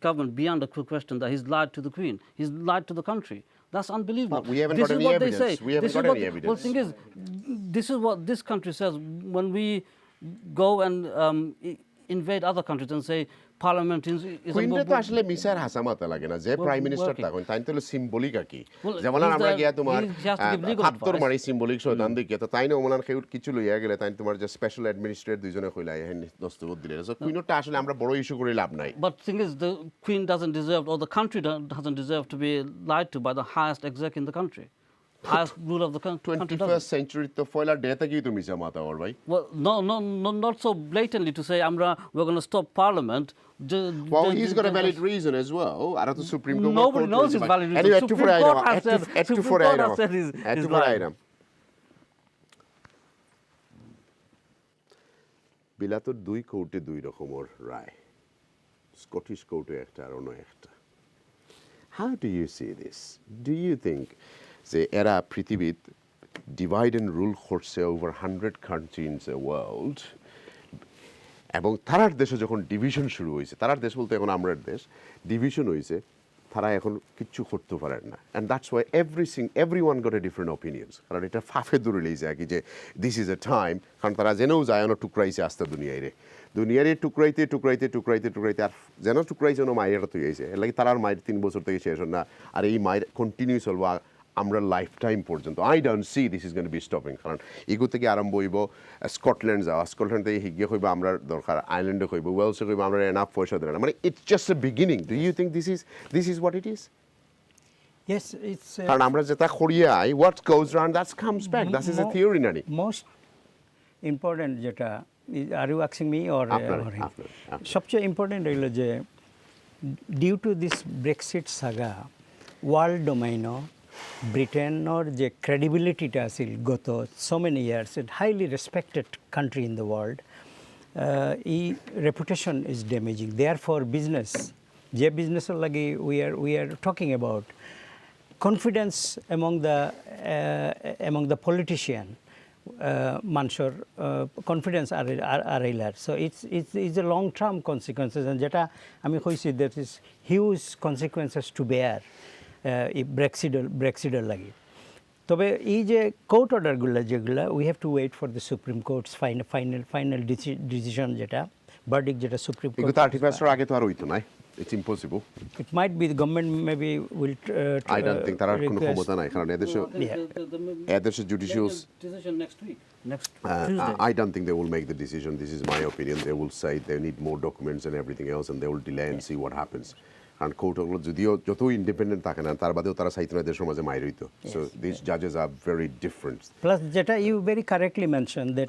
government be under question that he's lied to the Queen? He's lied to the country. That's unbelievable. We haven't this got is any what evidence. They say. We haven't this got any evidence. Well, the thing is, this is what this country says when we go and invade other countries and say Parliament is কুইনটা তো আসলে মিসার হাসামাতে লাগে না যে prime minister তখন তাই তো symbolic কি যেমন আমরা গিয়া তোমার হাত্তর মারি সিম্বলিক শয়তান দিকে তো তাই না ওমলান খেউট কিছু লইয়া গেলে তাই তোমার যে স্পেশাল অ্যাডমিনিস্ট্রেটর দুইজনে কইলাই হেন দস্তখত দিলে সো কুইনটা আসলে আমরা বড় ইস্যু করে লাভ নাই But the thing is the Queen doesn't deserve or the country doesn't deserve to be lied to by the highest exec in the country. Highest rule of the country. 21st century to foil our data ki tumi jamata or bhai. Well, no, not so blatantly to say we're going to stop Parliament. Well, he's got a valid reason as well. I don't know Supreme Court. Nobody knows his valid reason. Anyway, Supreme Court has said he's lying. বিলাতর দুই কোর্টে দুই রকমের রায় Scottish কোর্টে একটা আর অন্য একটা How do you see this? Do you think যে এরা পৃথিবীত ডিভাইড অ্যান্ড রুল করছে over 100 country in the world এবং তারার দেশে যখন ডিভিশন শুরু হয়েছে তারার দেশ বলতে এখন আমরার দেশ ডিভিশন হয়েছে তারা এখন কিচ্ছু করতে পারেন না and that's why everyone got a different opinions কারণ এটা ফাফে দূরে যায় কি যে দিস ইজ এ টাইম কারণ তারা জেনেও যায় না টুকরাইছে আস্তে দুনিয়ারে টুকরাইতে আর যেন টুকরাইছে না মায়ের তো হয়েছে এর লাগে তার মায়ের 3 বছর থেকে শেষ না আর এই মায়ের কন্টিনিউ চলবো আমরা লাইফ টাইম পর্যন্ত I don't see this is going to be stopping কারণ এগু থেকে আরম্ভ হইব স্কটল্যান্ড যাওয়া স্কটল্যান্ড থেকে হিগিয়ে কইব আমরা দরকার আইল্যান্ডে কইব ওয়েলসে কইব আমরা এনাফ পয়সা দেন না মানে it's just a beginning do you think this is what it is Yes, it's কারণ আমরা যেটা করিয়া what goes round that's comes back that is a theory নানি মোস্ট ইম্পর্টেন্ট যেটা are you asking me or সবচেয়ে important হইল যে due to this Brexit saga world domain ব্রিটেনের যে ক্রেডিবিলিটিটা আছিল গত so many years it highly respected country in the world এই reputation is damaging there for business যে বিজনেসের লাগে we are talking about confidence among the politician মানুষের কনফিডেন্স আর এইলার so it's a long term consequences যেটা আমি কইছি that is huge consequences to bear ব্রেক্সিটের লাগে তবে এই যে কোর্ট অর্ডারগুলো যেগুলো we have to wait for the supreme court's final decision যেটা ভার্ডিক্ট যেটা সুপ্রিম কোর্ট 31 আগে তো আর হইতো না It's impossible. It might be the government maybe will. I don't think তার কোনো ক্ষমতা নাই কারণ এদেশে judicial decision next week. Next Tuesday. I don't think they will make the decision. This is my opinion. They will say they need more documents and everything else, and they will delay and see what happens. And কোর্টগুলো যদিও যত independent থাকে না তার বাদেও তারা সাইতনাদের সমাজে মাইর হইতো so these judges are very different. Plus যেটা you very correctly mentioned that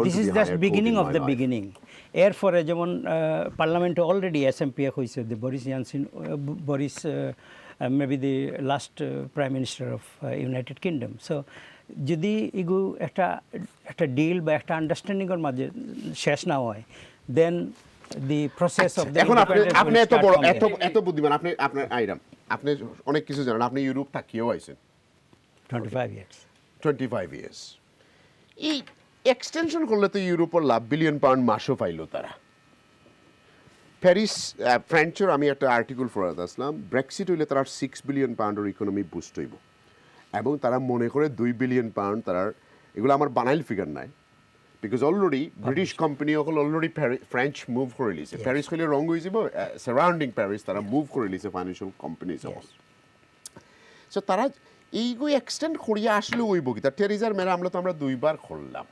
this is just beginning of the beginning. এরপরে যেমন পার্লামেন্টে অলরেডি এসএমপি হইছে the Boris maybe the last prime minister of United Kingdom. So যদি ইগু একটা deal বা একটা আন্ডারস্ট্যান্ডিং এর মাঝে শেষ না হয় then the process of the এখন আপনি এত বুদ্ধিমান আপনার আইরাম আপনি অনেক কিছু জানেন আপনি ইউরোপ থাকিও আইছেন 25 years এই এক্সটেনশন করলে তো ইউরোপের লাভ বিলিয়ন পাউন্ড মাসও পাইলো তারা প্যারিস ফ্রেঞ্চের আমি একটা আর্টিকেল পড়াতে আসলাম ব্রেক্সিট হইলে তারা 6 বিলিয়ন পাউন্ডের ইকোনমি বুস্ট হইব এবং তারা মনে করে 2 বিলিয়ন পাউন্ড তারা এগুলো আমার বানাইল ফিগার নাই because already British company already French move করে লিছে Paris হইলে রং হয়ে যাব সারাউন্ডিং Paris তারা মুভ করে লিছে ফাইন্যান্সিয়াল কোম্পানিজ সো তারা এইগুলো এক্সটেন্ড করিয়া আসলে হইব কি তার টেরিজার মেরা আমরা তো আমরা দুইবার করলাম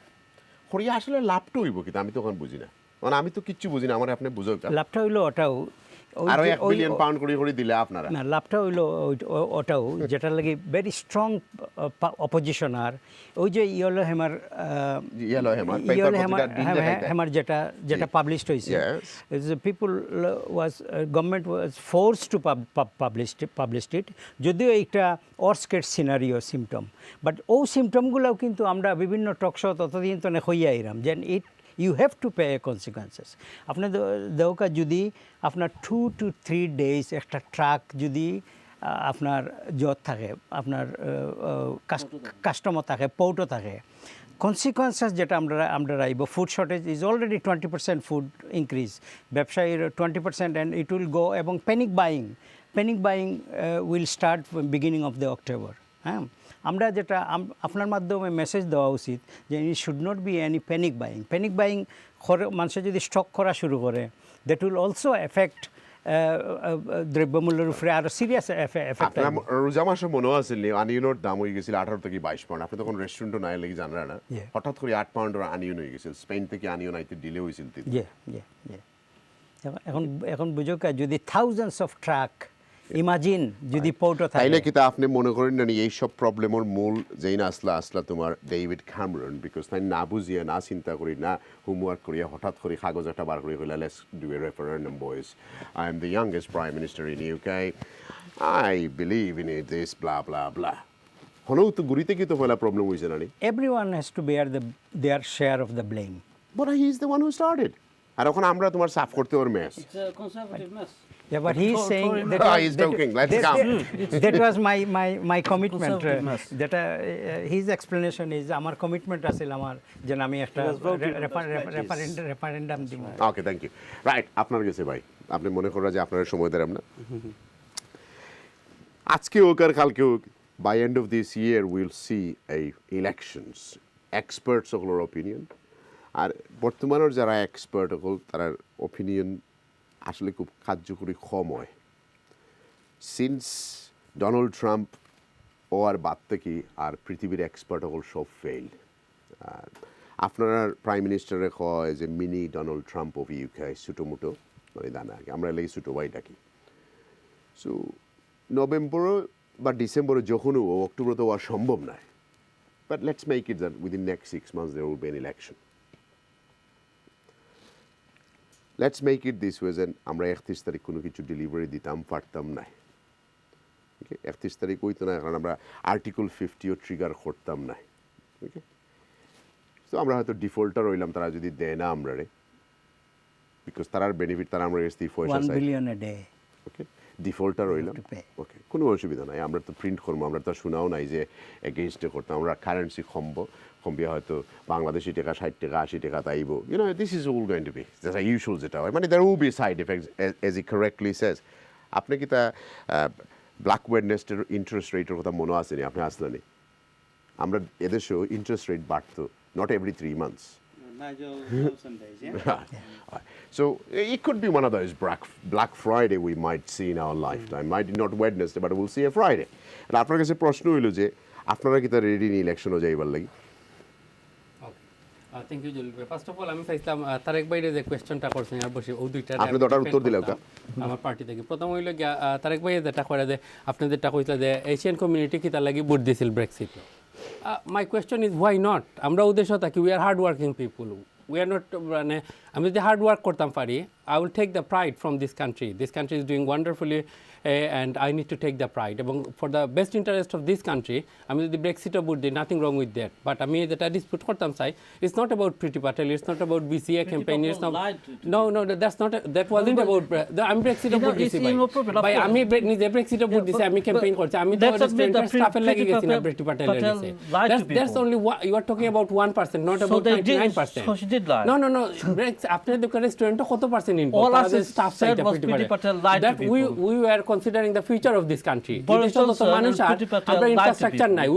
করিয়া আসলে লাভটা হইব কিন্তু আমি তো ওখানে বুঝি না, মানে আমি তো কিচ্ছু বুঝি না, আমার আপনি বুঝো লাভটা হইলো ওটাও আরো 1 বিলিয়ন পাউন্ড করে দিলে আপনারা না, লাভটা হইলো ওটাও যেটা লাগে ভেরি স্ট্রং অপোজিশন। আর ওই যে ইয়েলো হেমার যেটা পাবলিশড হয়েছে, people was government was force to published it, যদিও এইটা অর্সকেট সিনারিও সিমটম, বাট ও সিমটমগুলোও কিন্তু আমরা বিভিন্ন টকশো ততদিন তো হইয়া আইরাম যে ইট you have to pay consequences. আপনার দেওকা যদি আপনার 2 to 3 days একটা ট্রাক যদি আপনার জট থাকে, আপনার কাস্টমার থাকে, পোর্টও থাকে, consequences যেটা আমরা রাইব, food shortage is already 20% food increase, ব্যবসায়ীর 20%, and it will go, এবং panic buying will start beginning of the October. হ্যাঁ, আমরা যেটা আপনার মাধ্যমে মেসেজ দেওয়া উচিত যে it should not be any panic buying মানুষের যদি স্টক করা শুরু করে, দ্যাট উইল অলসো এফেক্ট দ্রব্যমূল্যের উপরে আরো সিরিয়াস এফেক্ট। রোজা মাসে মনে আছে আনিয়নের দাম হয়ে গেছিল 18 থেকে 22 পাউন্ড, আপনি তখন রেস্টুরেন্টও নাই লাগি জানরা না, হঠাৎ করে 8 পাউন্ডের আনিয়ন হয়ে গেছিল, স্পেন থেকে আনিয়ন আইতে ডিলে হয়েছিল। এখন বুঝো যদি থাউজেন্ডস অফ ট্রাক ইমাজিন যদি পোর্টও থাকে, তাইলে কি তা আপনি মনে করেন না এই সব প্রবলেমের মূল যেই না আসলা তোমার ডেভিড ক্যামেরন, বিকজ তাই না বুঝিয়ে না চিন্তা করি না হোমওয়ার্ক করিয়া হঠাৎ করে কাগজ একটা বার করে কইলা let's do a referendum boys, I am the youngest prime minister in UK, I believe in it, this blah blah blah. হলেও তো গুরিতে কি তো পয়লা প্রবলেম হয়েছে না? Everyone has to bear their share of the blame, but he is the one who started. আর এখন আমরা তোমার সাফ করতে ওর mess. Yeah, but he's saying that he's joking. Let's come. That was my commitment. That his explanation is আমার commitment আছিল আমার যে আমি একটা রেফারেন্ডাম দিব। Okay, thank you. Right, আপনার কাছে ভাই, আপনি মনে করেন যে আপনার সময় দিলাম না, আজকে হোক আর কালকে হোক, by end of this year we'll see a elections, experts সকলের opinion, আর বর্তমানের যারা এক্সপার্ট হল তার ওপিনিয়ন আসলে খুব কার্যকরী কম হয়। সিন্স ডোনাল্ড ট্রাম্প ও আর বাদ থেকে আর পৃথিবীর এক্সপার্ট হল সব ফেইল। আপনারা প্রাইম মিনিস্টারে কয় যে mini Donald Trump of UK, ছোটো মোটো মানে দানা আর কি, আমরা এলাকি ছোটো ভাই ডাকি। সো নভেম্বরও বা ডিসেম্বরে যখনও অক্টোবরে তো হওয়া সম্ভব নয়, but let's make it that within next 6 months there will be an election. Let's make it this way, যেন আমরা 31 তারিখ কোনো কিছু ডেলিভারি দিতাম পারতাম না। ওকে, 31 তারিখ হইতো না, কারণ আমরা আর্টিকেল 50ও ট্রিগার করতাম না। ওকে, তো আমরা হয়তো ডিফল্টার হইলাম, তারা যদি দেয় না আমরা রে, বিকজ তারার বেনিফিট তারা আমরা কাছ থেকে পয়সা চাই। 1 billion a day. Okay, defaulter হইলাম, ওকে, কোনো অসুবিধা নাই, আমরা তো প্রিন্ট করবো, আমরা তো শোনাও নাই যে এগেইনস্টে করতাম, আমরা কারেন্সি কমবে হয়তো বাংলাদেশি টাকা 60 টাকা 80 টাকা তাইব, you know, this is all going to be that's a usual যেটা হয়, মানে there will be side effects as he correctly says. আপনি কি তা ব্ল্যাক ওয়েডনেসডের ইন্টারেস্ট রেটের কথা মনে আসেনি? আপনি আসলেনি? আমরা এদেশেও ইন্টারেস্ট রেট বাড়তো, not every 3 months. So it could be one of those Black Friday we might see in our lifetime. Might not Wednesday, but we'll see a Friday. And আপনার কাছে প্রশ্ন হইল যে আপনারা কি তার রেডি নিয়ে ইলেকশনও যাইবার লাগি? থ্যাংক ইউ জলিল ভাই। ফার্স্ট অফ অল আমি চাইছিলাম তারেক ভাইরে যে কোয়েশ্চনটা করছেন আর বসে ও দুইটা আপনি দুটার উত্তর দিলেও কা আমার পার্টি থেকে। প্রথম হইল গিয়া তারেক ভাই যেটা করে যে আপনি যেটা কইছিলেন যে এশিয়ান কমিউনিটি কি তার লাগি ভোট দিছিল Brexit. My question is why not? আমরা উদ্দেশ্য থাকি we are hard working people, we are not, মানে আমি যদি হার্ড ওয়ার্ক করতাম পারি, I will take the pride from this country is doing wonderfully and I need to take the pride. এবং for the best interest of this country, আমি যদি ব্রেক্সিটও vote দিই, nothing wrong with that. But আমি যেটা dispute করতাম চাই, it's not about Priti Patel, it's not about BCA campaign, it's not, no, that's not, that wasn't about, আমি ব্রেক্সিটও vote দিছি ভাই, আমি নিজে ব্রেক্সিটও ভোট দিছি, আমি ক্যাম্পেইন করছি, আমি তো রেস্টুরেন্টের স্টাফের লাগি গেছি না Priti Patel এর কাছে। That's only you are talking about 1%, not about 99%. So she did lie. No, আপনার দোকান রেস্টুরেন্টে কত percent involve? All I said was Priti Patel lied to people. We were considering the future of this country. Our infrastructure now.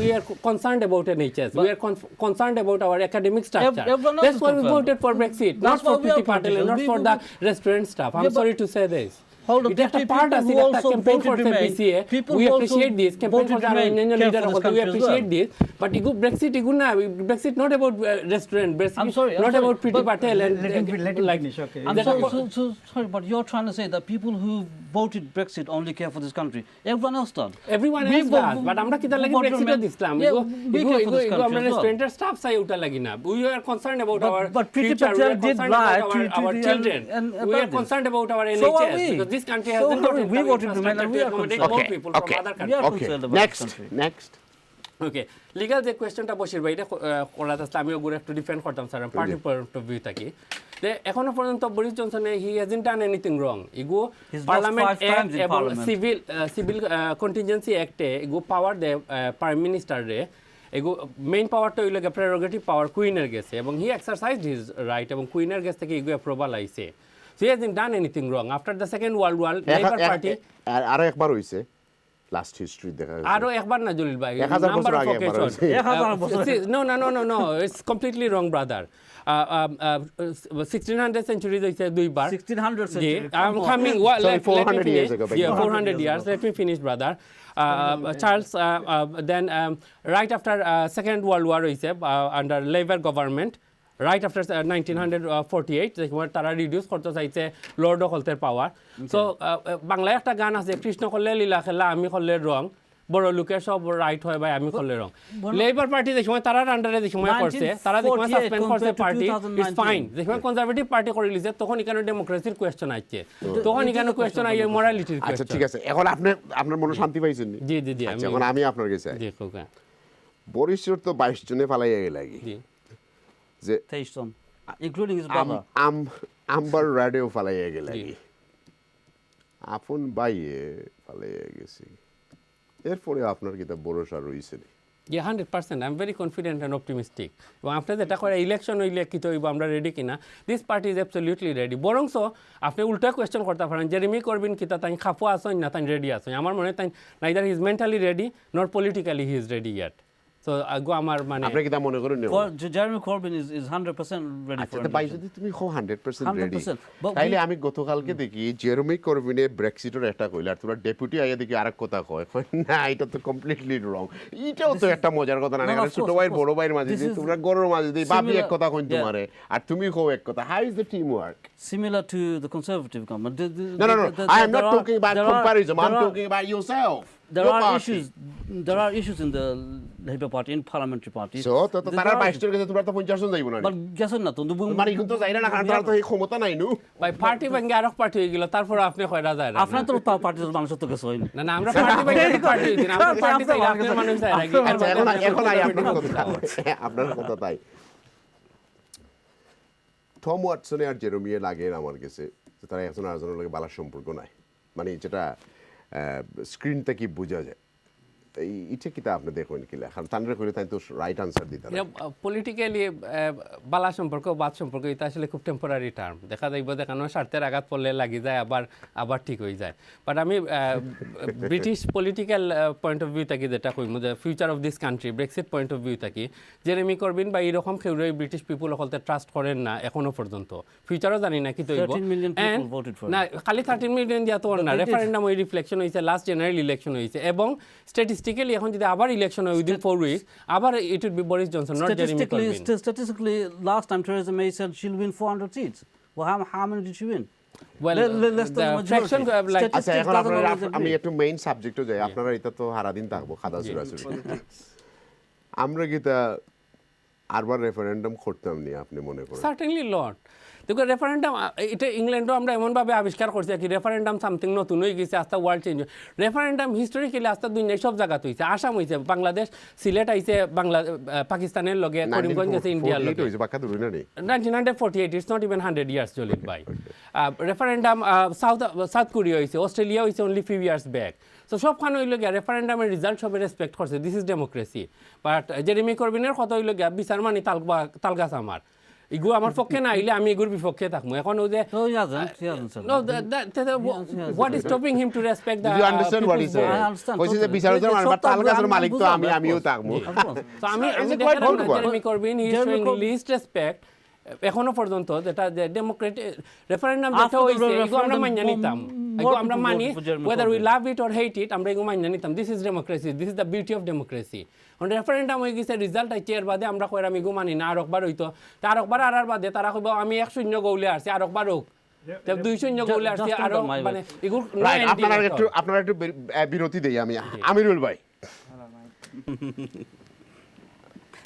We are concerned about NHS. We are concerned about our academic structure. That's why we voted for Brexit, not for Priti Patel, not for the restaurant staff. I'm sorry to say this. Hold on, এটা একটা people part আছে, who একটা also campaign voted করতে Remain, BCA, people we who also appreciate this campaign voted for our Remain Indian care leader for this we country as appreciate well. this, but igu Brexit igu na, Brexit not about restaurant, I'm sorry, not I'm about sorry, Priti but Patel and let him like finish, okay. I'm so sorry, but you're trying to say that people who voted Brexit only care for this country. Everyone else done. everyone We else does, but আমরা কিতা লাগি Brexit দিছিলাম we care for this igu country আমরা as well. restaurant staff চাই ওটা লাগি না, we are concerned about our But Priti future, we Patel are did concerned lie about to our the- children, and we are about this. concerned about our So are NHS we. because this country So hasn't are got we. We voted Remain and we are accommodate concerned. more people from other countries. We are concerned about this country. next. Okay legal যে কোয়েশ্চনটা বসির বাইরে করাতে আসলে আমি ওগুলো একটু defend করতাম sir party point of view থাকি যে এখনো পর্যন্ত বরিস জনসনে he hasn't done anything wrong ইগো পার্লামেন্ট অ্যাক্ট এবং সিভিল কন্টিনজেন্সি অ্যাক্টে ইগো পাওয়ার দে প্রাইম মিনিস্টার রে এগো মেইন পাওয়ারটা হইল প্রেরোগেটিভ পাওয়ার কুইনের গেছে এবং হি এক্সারসাইজড হিজ রাইট এবং কুইনের গেছে থেকে ইগো অ্যাপ্রুভাল আইছে so he hasn't done anything wrong after the second world war Labour Party আরো একবার হইছে লাস্ট হিস্ট্রি দেখা গেছে আরো একবার না জলিল ভাই 1000 বছর আগে একবার হইছে 1000 বছর no it's completely wrong brother 1600 centuries হইছে দুইবার 1600 century I'm coming Sorry, 400 years ago, yeah 400 years let me finish brother Charles then right after second world war হইছে under labor government right after 1948 যেখানে তারা রিডিউস করতে চাইছে Lord of হেলথের পাওয়ার so বাংলায় একটা গান আছে কৃষ্ণ করলে লীলা খেলা আমি করলে রং বড় লোকের সব রাইট হয় ভাই আমি করলে রং লেবার পার্টি যে সময় তারা আন্ডারে যে সময় করছে তারা যে সময় সাসপেন্ড করছে পার্টি ইজ ফাইন যে সময় কনজারভেটিভ পার্টি করে লিছে তখন এখানে ডেমোক্রেসির কোয়েশ্চন আসছে তখন এখানে কোয়েশ্চন আইছে মোরালিটির কোয়েশ্চন আচ্ছা ঠিক আছে এখন আপনি আপনার মনে শান্তি পাইছেন নি জি আচ্ছা এখন আমি আপনার কাছে জি কোকা বরিসের তো 22 জনে ফালাইয়া গেলাগি জি যে 23 জন including his brother আম্বার রাডিও ফালাইয়া গেলাগি আপন বাইয়ে ফালাইয়া গেছি এরপরে আপনার কিতা ভরসা রইছে নি Yeah, 100%. I'm very confident and optimistic. এবং আপনার যেটা করে ইলেকশন হইলে কি তো আমরা রেডি কিনা this party is absolutely ready বরং আপনি উল্টা কোয়েশ্চেন করতে পারেন জেরেমি করবিন কিতা তাই খাফো আসেন না তাই রেডি আসেন আমার মনে হয় তাই neither he is mentally ready not politically he is ready yet so আগো আমার মানে আপনি কিতা মনে করেন Jeremy Corbyn is 100% ready for it. ভাই যদি তুমি 100% রেডি 100%, তাইলে আমি গতকালকে দেখি জেরেমি করবিনে ব্রেক্সিটের একটা কইলা আর তোরা ডেপুটি আইয়া দেখি আরেক কথা কয় না এটা তো কমপ্লিটলি রং এটাও তো একটা মজার কথা না ছোট ভাই বড় ভাইয়ের মাঝে যে তোমরা গরুর মাঝে দিয়ে ভাবি এক কথা কইন তোমারে আর তুমি কও এক কথা how is the team work similar to the conservative government no I am not talking about comparison I'm talking about yourself there are issues in the Labour Party in parliamentary party so তো তারা 22 জন গেছে তোমরা তো 50 জন যাইবো না but গেছেন না তো মানে কিন্তু যাইরা না কারণ তারা তো এই ক্ষমতা নাই নু ভাই পার্টি ভাঙে আরেক পার্টি হয়ে গেল তারপর আপনি কয়রা যায় না আপনার তো পার্টির মানুষ তো গেছে হইনি না আমরা পার্টি ভাঙে পার্টি হইছি না আমরা পার্টি চাই আপনার মানুষ যায় নাকি আচ্ছা এখন আই আপনার কথা তাই টম ওয়াটসনে আর জেরেমিয়া লাগে আমার কাছে তারা একজন আরেকজনের লগে ভালো সম্পর্ক নাই মানে যেটা স্ক্রিনটা কি বোঝা যায় এটা কিতা আপনি দেখুন কি লেখা তানরে কইলে তাই তো রাইট আনসার দিতে না পলিটিক্যালি বালা সম্পর্ক বাদ সম্পর্ক এটা আসলে খুব টেম্পোরারি টার্ম দেখা যাইব দেখানো স্বার্থের আঘাত পড়লে লাগি যায় আবার ঠিক হয়ে যায় বাট আমি British political point of view থাকি যেটা কইম যে future of this country Brexit point of view থাকি জেরেমি করবিন বা এরকম কেউ ব্রিটিশ পিপুল হলতে ট্রাস্ট করেন না এখনো পর্যন্ত ফিউচারও জানি না কি তো না খালি 13 মিলিয়ন দিয়া তো না রেফারেন্ডাম ওই রিফ্লেকশন হয়েছে লাস্ট জেনারেল ইলেকশন হয়েছে এবং স্ট্যাটিস্টিক্যালি এখন যদি আবার ইলেকশন হয় উইদিন 4 উইকস আবার it will be Boris Johnson not Jeremy Corbyn statistically last time Theresa May said she'll win 400 seats well how many did she win well the fraction like আচ্ছা এখন আপনারা আমি একটু মেইন সাবজেক্টে যাই আপনারা এটা তো সারা দিন থাকবো খাদা সুরাসুরি আমরা কিটা আরবার রেফারেন্ডাম করতাম নি আপনি মনে করেন সার্টেনলি লট দেখো রেফারেন্ডাম এটা ইংল্যান্ডও আমরা এমনভাবে আবিষ্কার করছি কি রেফারেন্ডাম সামথিং নতুন হয়ে গেছে আস্তে ওয়ার্ল্ড চেঞ্জ রেফারেন্ডাম হিস্টোরিক্যালি আস্তে দুনিয়ায় সব জায়গাতে হয়েছে আসাম হয়েছে বাংলাদেশ সিলেট আইছে পাকিস্তানের লগে করিমগঞ্জ আছে ইন্ডিয়ার লগে 1948 it's not even 100 years Jalil ভাই রেফারেন্ডাম সাউথ কোরিয়া হয়েছে অস্ট্রেলিয়া হয়েছে only few years back so সবখানে হইল গিয়া রেফারেন্ডামের রিজাল্ট সবাই রেসপেক্ট করছে this is democracy but Jeremy করবিনের কথা হইল গিয়া বিচার মানি তালগাছ আমার ইগু আমার পক্ষে না আইলে আমি এগুর বিপক্ষে থাকবো এখন ও যে what is stopping him to respect the you understand what he said I understand কইছে যে বিচারকের মানে তালগাছের মালিক তো আমিও থাকবো so আমি দেখলাম Jeremy Corbyn he is showing least respect এখনো পর্যন্ত যেটা যে ডেমোক্রেটিক রেফারেন্ডাম যেটা হইছে এগুলো আমরা মান্য নিতাম এগুলো আমরা মানি whether we love it or hate it আমরা এগুলো মান্য নিতাম this is democracy this is the beauty of democracy on referendum হয়ে গেছে রিজাল্ট আইছে এর বাদে আমরা কইরা আমি এগুলো মানি না আর একবার হইতো তার একবার আর বাদে তারা কইব আমি 1-0 গোলে আসছি আর একবার হোক তবে 2-0 গোলে আসছি আর মানে এগুলো আপনারা একটু বিরতি দেই আমি আমিরুল ভাই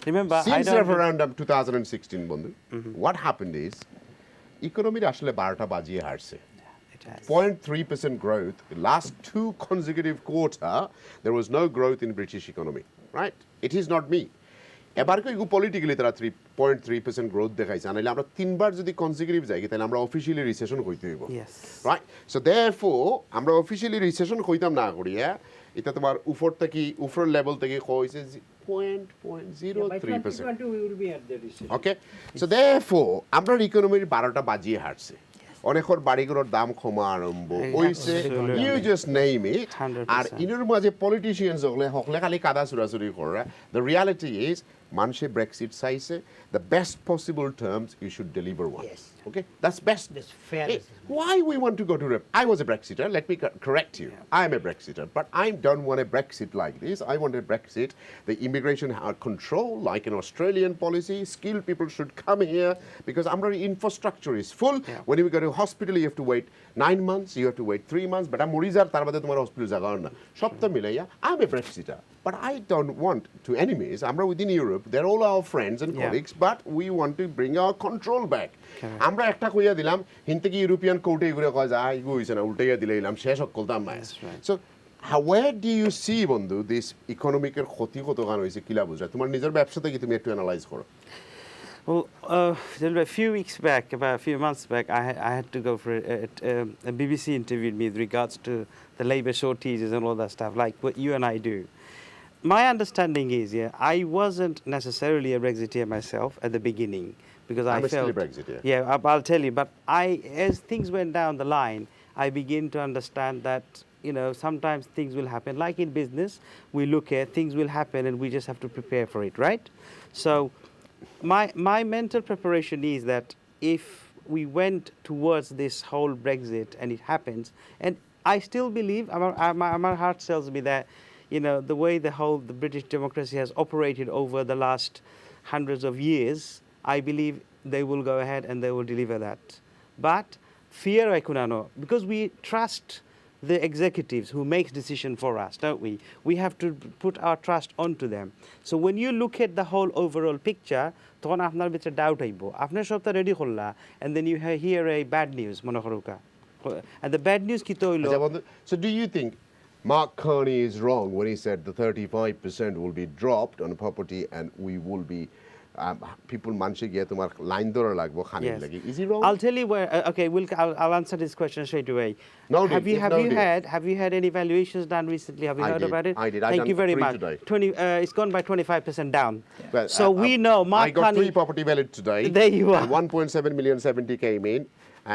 Remember, since referendum 2016 বন্ধু what happened is economy আসলে 12টা বাজিয়ে হারছে 0.3% growth last 2 consecutive quarter there was no growth in British economy right it is not me এবার কি পলিটিক্যালি তারা 3.3% গ্রোথ দেখাইছে নাইলে আমরা তিনবার যদি কনসিকিউটিভ যাই তাহলে আমরা অফিশিয়ালি রিসেশন কইতে হইব রাইট সো देयरफॉर আমরা অফিশিয়ালি রিসেশন কইতাম না করিয়া এটা তোমার উপর থেকে উপর লেভেল থেকে কইছে 0.03%. Okay? So therefore, আমরা ইকোনমির 12টা বাজিয়ে হারছে অনেকর বাড়িগুলোর দাম কমা আরম্ভ হইছে ইউ জাস্ট নেম ইট আর ইনের মাঝে পলিটিশিয়ানস হকলে খালি কাদা চুরাচুরি করে দ্য রিয়ালিটি ইজ মানুষে ব্রেক্সিট চাইছে the best possible terms you should deliver one okay that's best why we want to go to I was a Brexiter let me correct you I am a Brexiter but I don't want a Brexit like this I want a Brexit the immigration control like an Australian policy skilled people should come here because our infrastructure is full when you go to hospital you have to wait 9 months you have to wait 3 months but morizar tar bade tomar hospital jaga na shopta milaiya I'm a Brexiter but I don't want to enemies amra within Europe they're all our friends and colleagues but we want to bring our control back আমরা একটা কইয়া দিলাম হিনতে কি European কোর্টে ঘুরে কয় যায় ego হইছে না উল্টাইয়া দিলাম শেষ করতাম না so where do you see বন্ধু দিস ইকোনমিকের ক্ষতি কত গান হইছে কিলা বুঝা তোমার নিজের ব্যবসাতে কি তুমি একটু অ্যানালাইজ করো Well, a few weeks back, about a few months back, I had to go for a BBC interviewed me with regards to the labour shortages and all that stuff, like what you and I do. My understanding is, I wasn't necessarily a Brexiteer myself at the beginning because I felt still a Brexiteer. Yeah, I'll tell you. But as things went down the line, I begin to understand that sometimes things will happen. Like in business, we look at things will happen and we just have to prepare for it, right? So. My mental preparation is that if we went towards this whole Brexit and it happens, and I still believe, my heart tells me that, the way the British democracy has operated over the last hundreds of years, I believe they will go ahead and they will deliver that. But fear ekunano, because we trust the executives who make decisions for us, don't we? We have to put our trust onto them. So when you look at the whole overall picture, তখন আপনার ভিতরে doubt আইব আপনার সবটা ready করলা and then you hear a bad news মনে করুকা and the bad news কি তো হইলো so do you think Mark Carney is wrong when he said the 35% will be dropped on property and we will be people manche giye tomar line dora lagbo khani lagi is he wrong I'll tell you where okay I'll answer this question straight away have you had any valuations done recently have you heard about it I did thank you very much today. 20 it's gone by 25% down so we know Mark I got Carney, 3 property valued today there you are 1.7 million 70 came in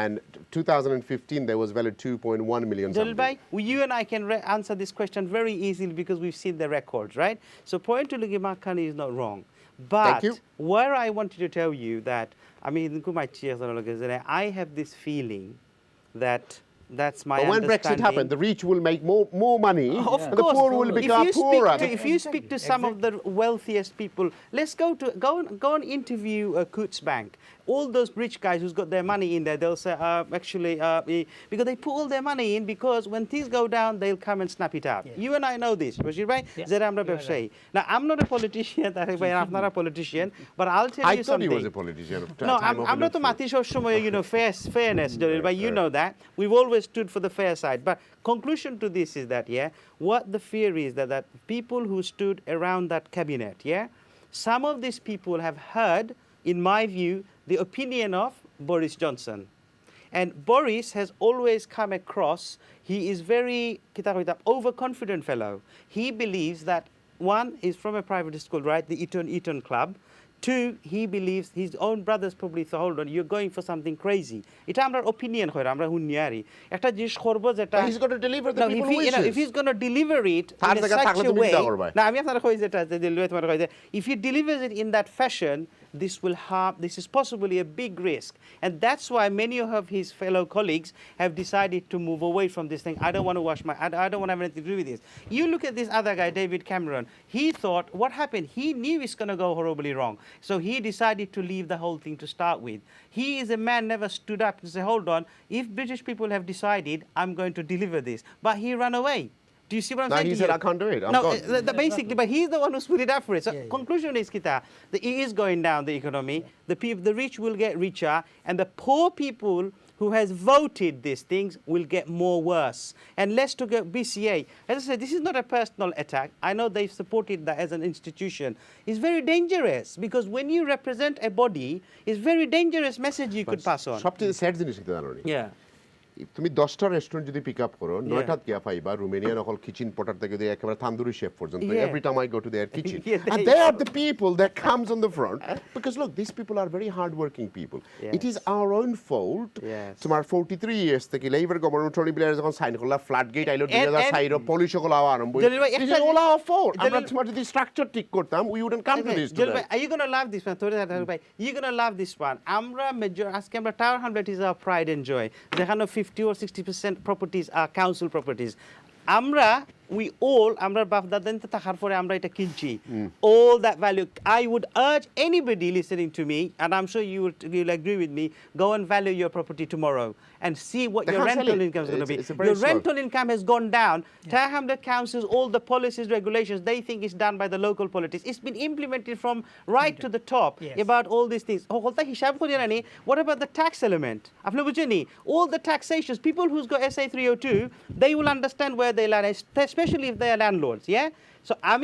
and 2015 there was valued 2.1 million Jalil bhai you and I can answer this question very easily because we've seen the records right so point to Mark Carney is not wrong but where I wanted to tell you that I have this feeling that that's my but when Brexit happened, the rich will make more money and the poor will become poorer. If you speak to some of the wealthiest people, let's go and interview Coutts Bank. All those rich guys who's got their money in there, they'll say, because they put all their money in because when things go down, they'll come and snap it out. You and I know this, right? Now, I'm not a politician, I'm not a politician, but I'll tell you something. I thought he was a politician. No, I'm not a Matisho fairness, Jalil, but you know that. We've always stood for the fair side. But conclusion to this is that, what the fear is that people who stood around that cabinet, some of these people have heard, in my view, the opinion of Boris Johnson. And Boris has always come across, he is very overconfident fellow. He believes that, one, is from a private school, right, the Eton Club. Two, he believes his own brothers probably thought, hold on, you're going for something crazy. It's our opinion. He's going to deliver the people's wishes. If he's going to deliver it in such a way, if he delivers it in that fashion, this will harm, this is possibly a big risk. And that's why many of his fellow colleagues have decided to move away from this thing. I don't want to I don't want to have anything to do with this. You look at this other guy, David Cameron. He thought, what happened? He knew it's going to go horribly wrong. So he decided to leave the whole thing to start with. He is a man never stood up to say, hold on, if British people have decided, I'm going to deliver this. But he ran away. Do you see what I'm saying? He said, I can't do it. I'm gone. Basically, but he's the one who put it up for it. So conclusion is, Kita, it is going down, the economy. The rich will get richer, and the poor people who has voted these things will get more worse. And let's talk about BCA. As I said, this is not a personal attack. I know they've supported that as an institution. It's very dangerous, because when you represent a body, it's very dangerous message you could pass on. সবচেয়ে sad জিনিস এটা জানো নি? তুমি 10টা restaurant যদি pick up করো 9টাত গিয়া পাইবা রোমানিয়ান অকল কিচেন পটার থেকে দিয়ে একেবারে তান্দুরি শেফ পর্যন্ত every time I go to their kitchen and they are the people that comes on the front because look, these people are very hard working people. It is our own fault. তোমার 43 years থেকে labour government Tony Blair যখন sign করলা flat gate আইলো 2006 police গুলো আরম্ভ হইলো it is all our fault. আমরা তোমার যদি স্ট্রাকচার ঠিক করতাম we wouldn't come to this today. Are you going to love this one? You're going to love this one. আমরা আজকে আমরা Tower Hamlet is our pride and joy. যেখানে 50 or 60% properties are council properties. আমরা বাপ দাদাতে থাকার পরে আমরা এটা কিনছি. All that value. I would urge anybody listening to me, and I'm sure you'll agree with me, go and value your property tomorrow and see what your rental income is going to be. Your rental income has gone down. Tower Hamlet councils, all the policies, regulations, they think it's done by the local politics. It's been implemented from right to the top about all these things. What about the tax element? All the taxations, people who's got SA 302, they will understand where they land, especially if they are landlords, yeah? So I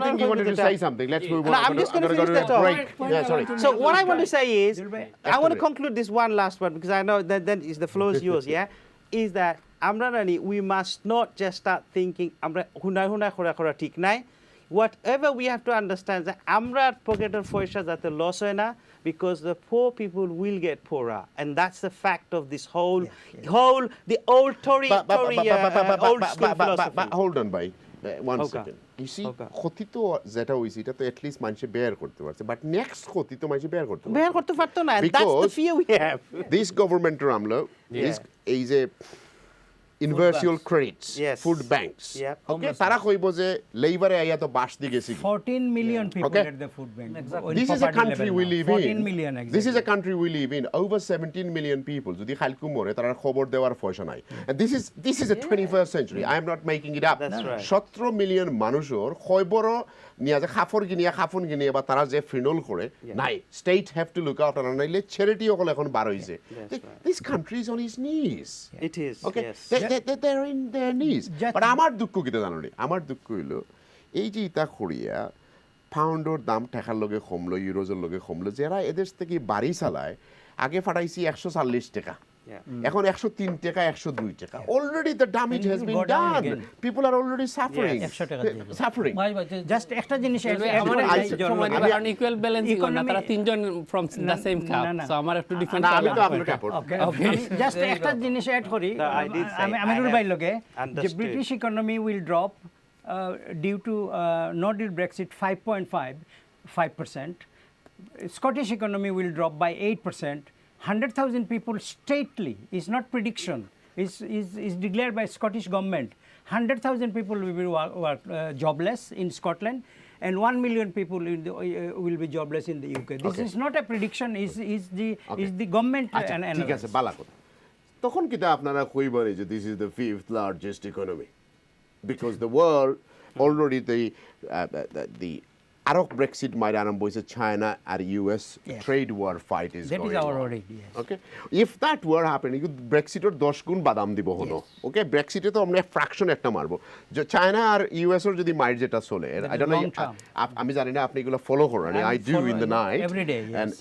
think you wanted to say something. Let's move on. No, I'm just going to finish that break. Sorry. So what I want to say is, I want to conclude this one last one, because I know that then is the floor is yours, yeah? Is that we must not just start thinking whatever we have to understand that amra pocketer foisha jate loss hoy na, because the poor people will get poorer, and that's the fact of this whole the old Tory old school philosophy. But hold on, bhai. One second. You see, ক্ষতি তো যেটা হইছে এটা তো at least মানুষে bear করতে পারছে, but next ক্ষতি তো মানুষে bear করতে পারতো না, and that's the fear we have. This government আমলো is a universal credits, food banks. Okay, তারা কইবো যে লেবারে আইয়া তো বাস দি গেছি 14 million people at the food bank. This is a country we live in. 14 million exactly. This is a country we live in. Over 17 million people. যদি খালকু মরে তারা খবর দেওয়ার পয়সা নাই. And this is a 21st century. I am not making it up. 17 million মানুষের খবর নিয়া যে খাফর গিনিয়া বা তারা যে ফিনল করে নাই. State have to look out, and নাইলে চ্যারিটি সকল এখন বার হইছে. This country is on its knees. It is. Okay. They're in their knees. But আমার দুঃখ কিটা জানো নি? আমার দুঃখ হইলো এই যে ইতা করিয়া পাউন্ডর দাম টাকার লগে কমলো, ইউরোজের লগে কমলো, যারা এদেশ থেকে বাড়ি চালায় আগে ফাটাইছি 140 টাকা, এখন 103 টাকা, 102 টাকা. Already the damage has been done. People are already suffering. Just একটা জিনিস কারণ ইকুয়াল ব্যালেন্সিং না, তারা তিনজন from the same cup, so আমার একটু ডিফারেন্ট আমি তো আপনার কাপড়. জাস্ট একটা জিনিস অ্যাড করি, আমি রুবাই লগে যে British economy will drop due to no deal Brexit 5.5%. Scottish economy will drop by 8%. 100,000 people stately is not prediction, is declared by Scottish government. 100,000 people will be jobless in Scotland, and 1 million people will be jobless in the UK. This is not a prediction, is the government analysis. ঠিক আছে, বালা কথা. তখন কিটা আপনারা কইবারে যে this is the 5th largest economy, because the world already the Arok Brexit might arambo is China and US trade war fight is that going is our on. already. Okay, if that were happening, Brexit or 10 গুণ বাদাম দিব হলো. Okay, Brexit এ তো আমরা fraction একটা মারবো. যে China আর US এর যদি মাইট যেটা চলে, I don't know, আমি জানি না আপনি এগুলো ফলো করেন. I do in the night every day, and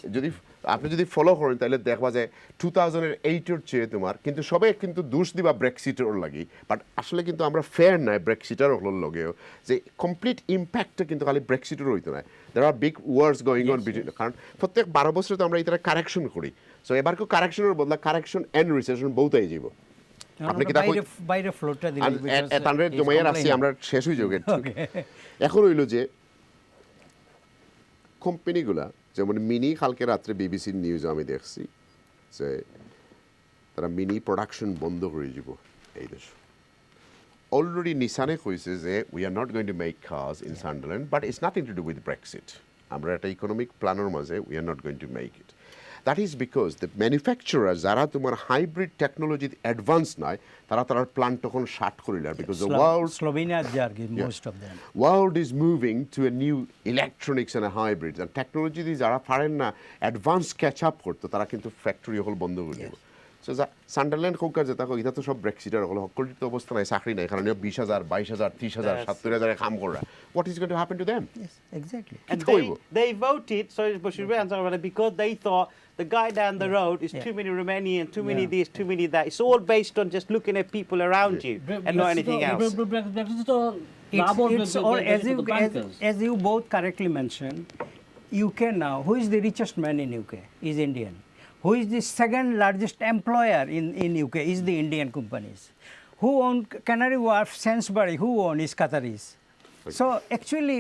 আপনি যদি ফলো করেন তাহলে দেখবা যে 2008 এর চেয়ে তোমার কিন্তু সবাই কিন্তু দোষ দিবা ব্রেক্সিটের লাগি, বাট আসলে কিন্তু আমরা ফেয়ার নাই ব্রেক্সিটার হলোর লগেও যে কমপ্লিট ইম্প্যাক্টটা কিন্তু খালি ব্রেক্সিটের হইতো না. there are big wars going on between, কারণ প্রত্যেক 12 বছরে তো আমরা এটা কারেকশন করি. সো এবার কো কারেকশনের বদলা কারেকশন এন্ড রিসেশন বহুতই যাইব. আপনি কি বাইরে ফ্লোটটা দিবেন এটারে জমাইয়া রাখছি আমরা শেষ হই যাবে. এখন হইলো যে কোম্পানিগুলা যেমন মিনি কালকে রাত্রে বিবিসির নিউজ আমি দেখছি যে তারা মিনি প্রোডাকশন বন্ধ করে দিব এই দেশ অলরেডি নিসানে কইছে যে we are not going to make cars in Sunderland but it's nothing to do with Brexit আমরা একটা ইকোনমিক প্ল্যানের মাঝে we are not going to make it that is because the manufacturer যারা তোমার হাইব্রিড টেকনোলজি অ্যাডভান্স নয় তারা তার plant তখন শার্ট করিল because the world is moving to a new electronics and hybrid আর টেকনোলজি দিয়ে যারা পারেন না অ্যাডভান্স ক্যাচ আপ করতো তারা কিন্তু ফ্যাক্টরি হল বন্ধ করে দেবে সো সান্ডারল্যান্ড কৌকার যেটা এটা তো সব ব্রেক্সিটার হল সকলটির তো অবস্থা নাই চাকরি নাই কারণ 20,000 22,000 30,000 70,000 কাম করা what is going to happen to them Exactly. And they voted, sorry, because they thought the guy down the road is too many Romanian, too many this, too many that. It's all based on just looking at people around you and not anything else. It's all, as you both correctly mentioned, UK now, who is the richest man in UK? Is Indian. Who is the second largest employer in UK? Is the Indian companies. Who own Canary Wharf, Sainsbury? Who own is Qataris. So actually,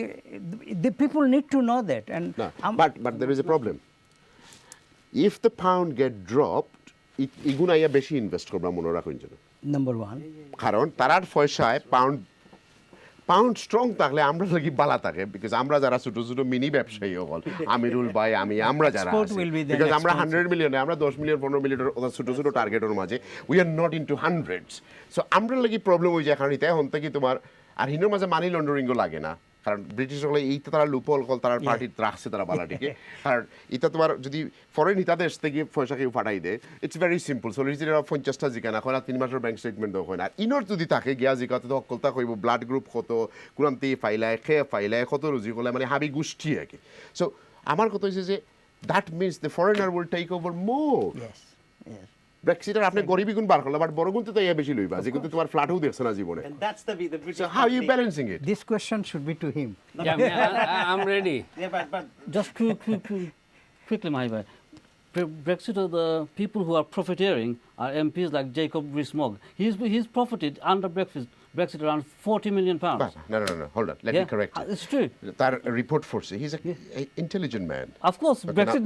the people need to know that. And no, but there is a problem. If the pound get dropped, ইগুনাইয়া বেশি invest করবা মনে রাখুন যেন number 1 কারণ তারার পয়সায় pound strong থাকলে আমরা লাগি বালা থাকে বিকজ আমরা যারা ছোট ছোট মিনি ব্যবসায়ী হল আমিরুল ভাই আমরা যারা বিকজ আমরা 100 মিলিয়নে আমরা 10 মিলিয়ন 15 মিলিয়ন ছোট ছোট টার্গেটের মাঝে we are not into hundreds so আমরা লাগি প্রবলেম হয়ে যায় কারণ এটা হন থেকে তোমার আর হিনোর মাঝে মানি লন্ডারিংও লাগে না কারণ ব্রিটিশ হলে এইটা তারা লুপল কল তারা পার্টি রাখছে তারা বালাটিকে কারণ এটা তোমার যদি ফরেন হিতা দেশ থেকে পয়সা কেউ ফাটাই দেয় ইটস ভেরি সিম্পল সলিসিটার 50টা জিকানা হয় না 3 মাসের ব্যাংক স্টেটমেন্ট হয় না ইনর যদি থাকে গিয়া জিকাতে তো অকলতা কইব ব্লাড গ্রুপ কত কুরান্তি ফাইলায় ফাইলায় কত রুজি করলে মানে হাবি গোষ্ঠী আগে সো আমার কথা হচ্ছে যে that means the foreigner will take over more Brexiter আপনি গরিবী গুণ বার করলে বাট বড় গুণ তো তাই বেশি লইবা যে কিন্তু তোমার ফ্ল্যাটও দেখছ না জীবনে and that's the so how are you balancing it this question should be to him I'm ready but just quickly Maheba Brexit of the people who are profiteering are MPs like Jacob Rees-Mogg. He's profited under Brexit around 40 million pounds. No, hold on. Let me correct you. It's true. That report force. He's an intelligent man. Of course, Brexit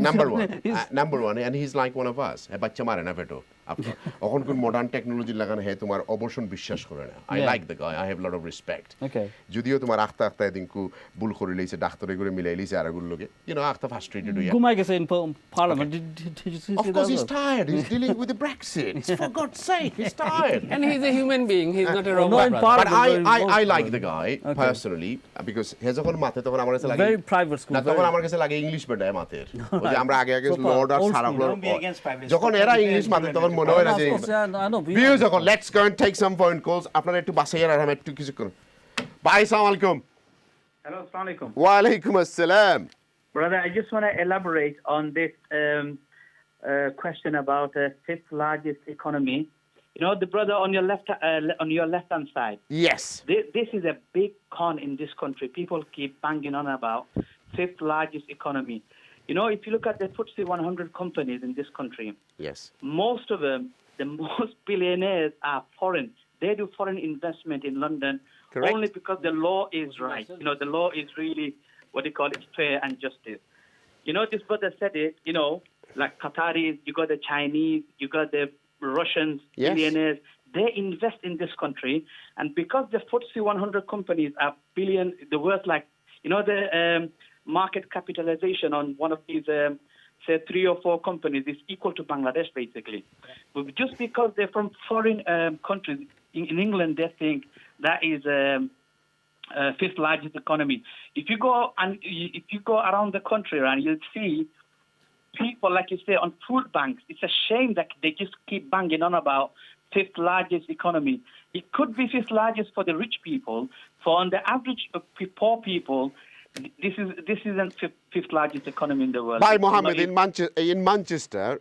number one, and he's like one of us. বাচ্চা মারে না বেটো এখন কোন modern technology লাগানো হে তোমার অবসন বিশ্বাস করে না I like the guy I have lot of respect যদিও তোমার আখতা এদিনকু ভুল করে লইছে ডাক্তারে করে মিলাই লইছে আরগুলো লোকে আখতা ফ্রাস্ট্রেটেড হইয়া ঘুমাই গেছে in parliament did you see that? Of course he's tired. He's dealing with the Brexit. For God's sake, he's tired. And he's a human being. He's not a robot. But I like the guy personally because he যখন মাথে তখন আমার কাছে লাগে very private school না তখন আমার কাছে লাগে ইংলিশ বেটায় মাথের ওই যে আমরা আগে লর্ড আর সারাগুলোর যখন এরা ইংলিশ মাথে তখন মনে হয় না যে ভিউজ যখন let's go and take some point calls আপনারা একটু বাসাইয়া আর আমি একটু কিছু করুন ভাই আসসালামু আলাইকুম Hello, assalamu alaikum. Wa alaikum assalam. Brother, I just want to elaborate on this question about the fifth largest economy. You know, the brother on your left hand side. Yes. This is a big con in this country. People keep banging on about fifth largest economy. You know, if you look at the FTSE 100 companies in this country, yes, most of them, the most billionaires are foreign. They do foreign investment in London. Correct. Only because the law is right. You know, the law is really, what do you call it, fair and justice. You know, this brother said it, you know, like Qataris, you got the Chinese, you got the Russians, billionaires. They invest in this country. And because the FTSE 100 companies are they're worth like, you know, the market capitalization on one of these, say, 3 or 4 companies is equal to Bangladesh, basically. But just because they're from foreign countries, in England, they think that is fifth largest economy. If you go around the country, and you'll see people, like you say, on food banks. It's a shame that they just keep banging on about fifth largest economy. It could be fifth largest for the rich people. For on the average poor people, this isn't fifth largest economy in the world. By Mohammed, in Manchester,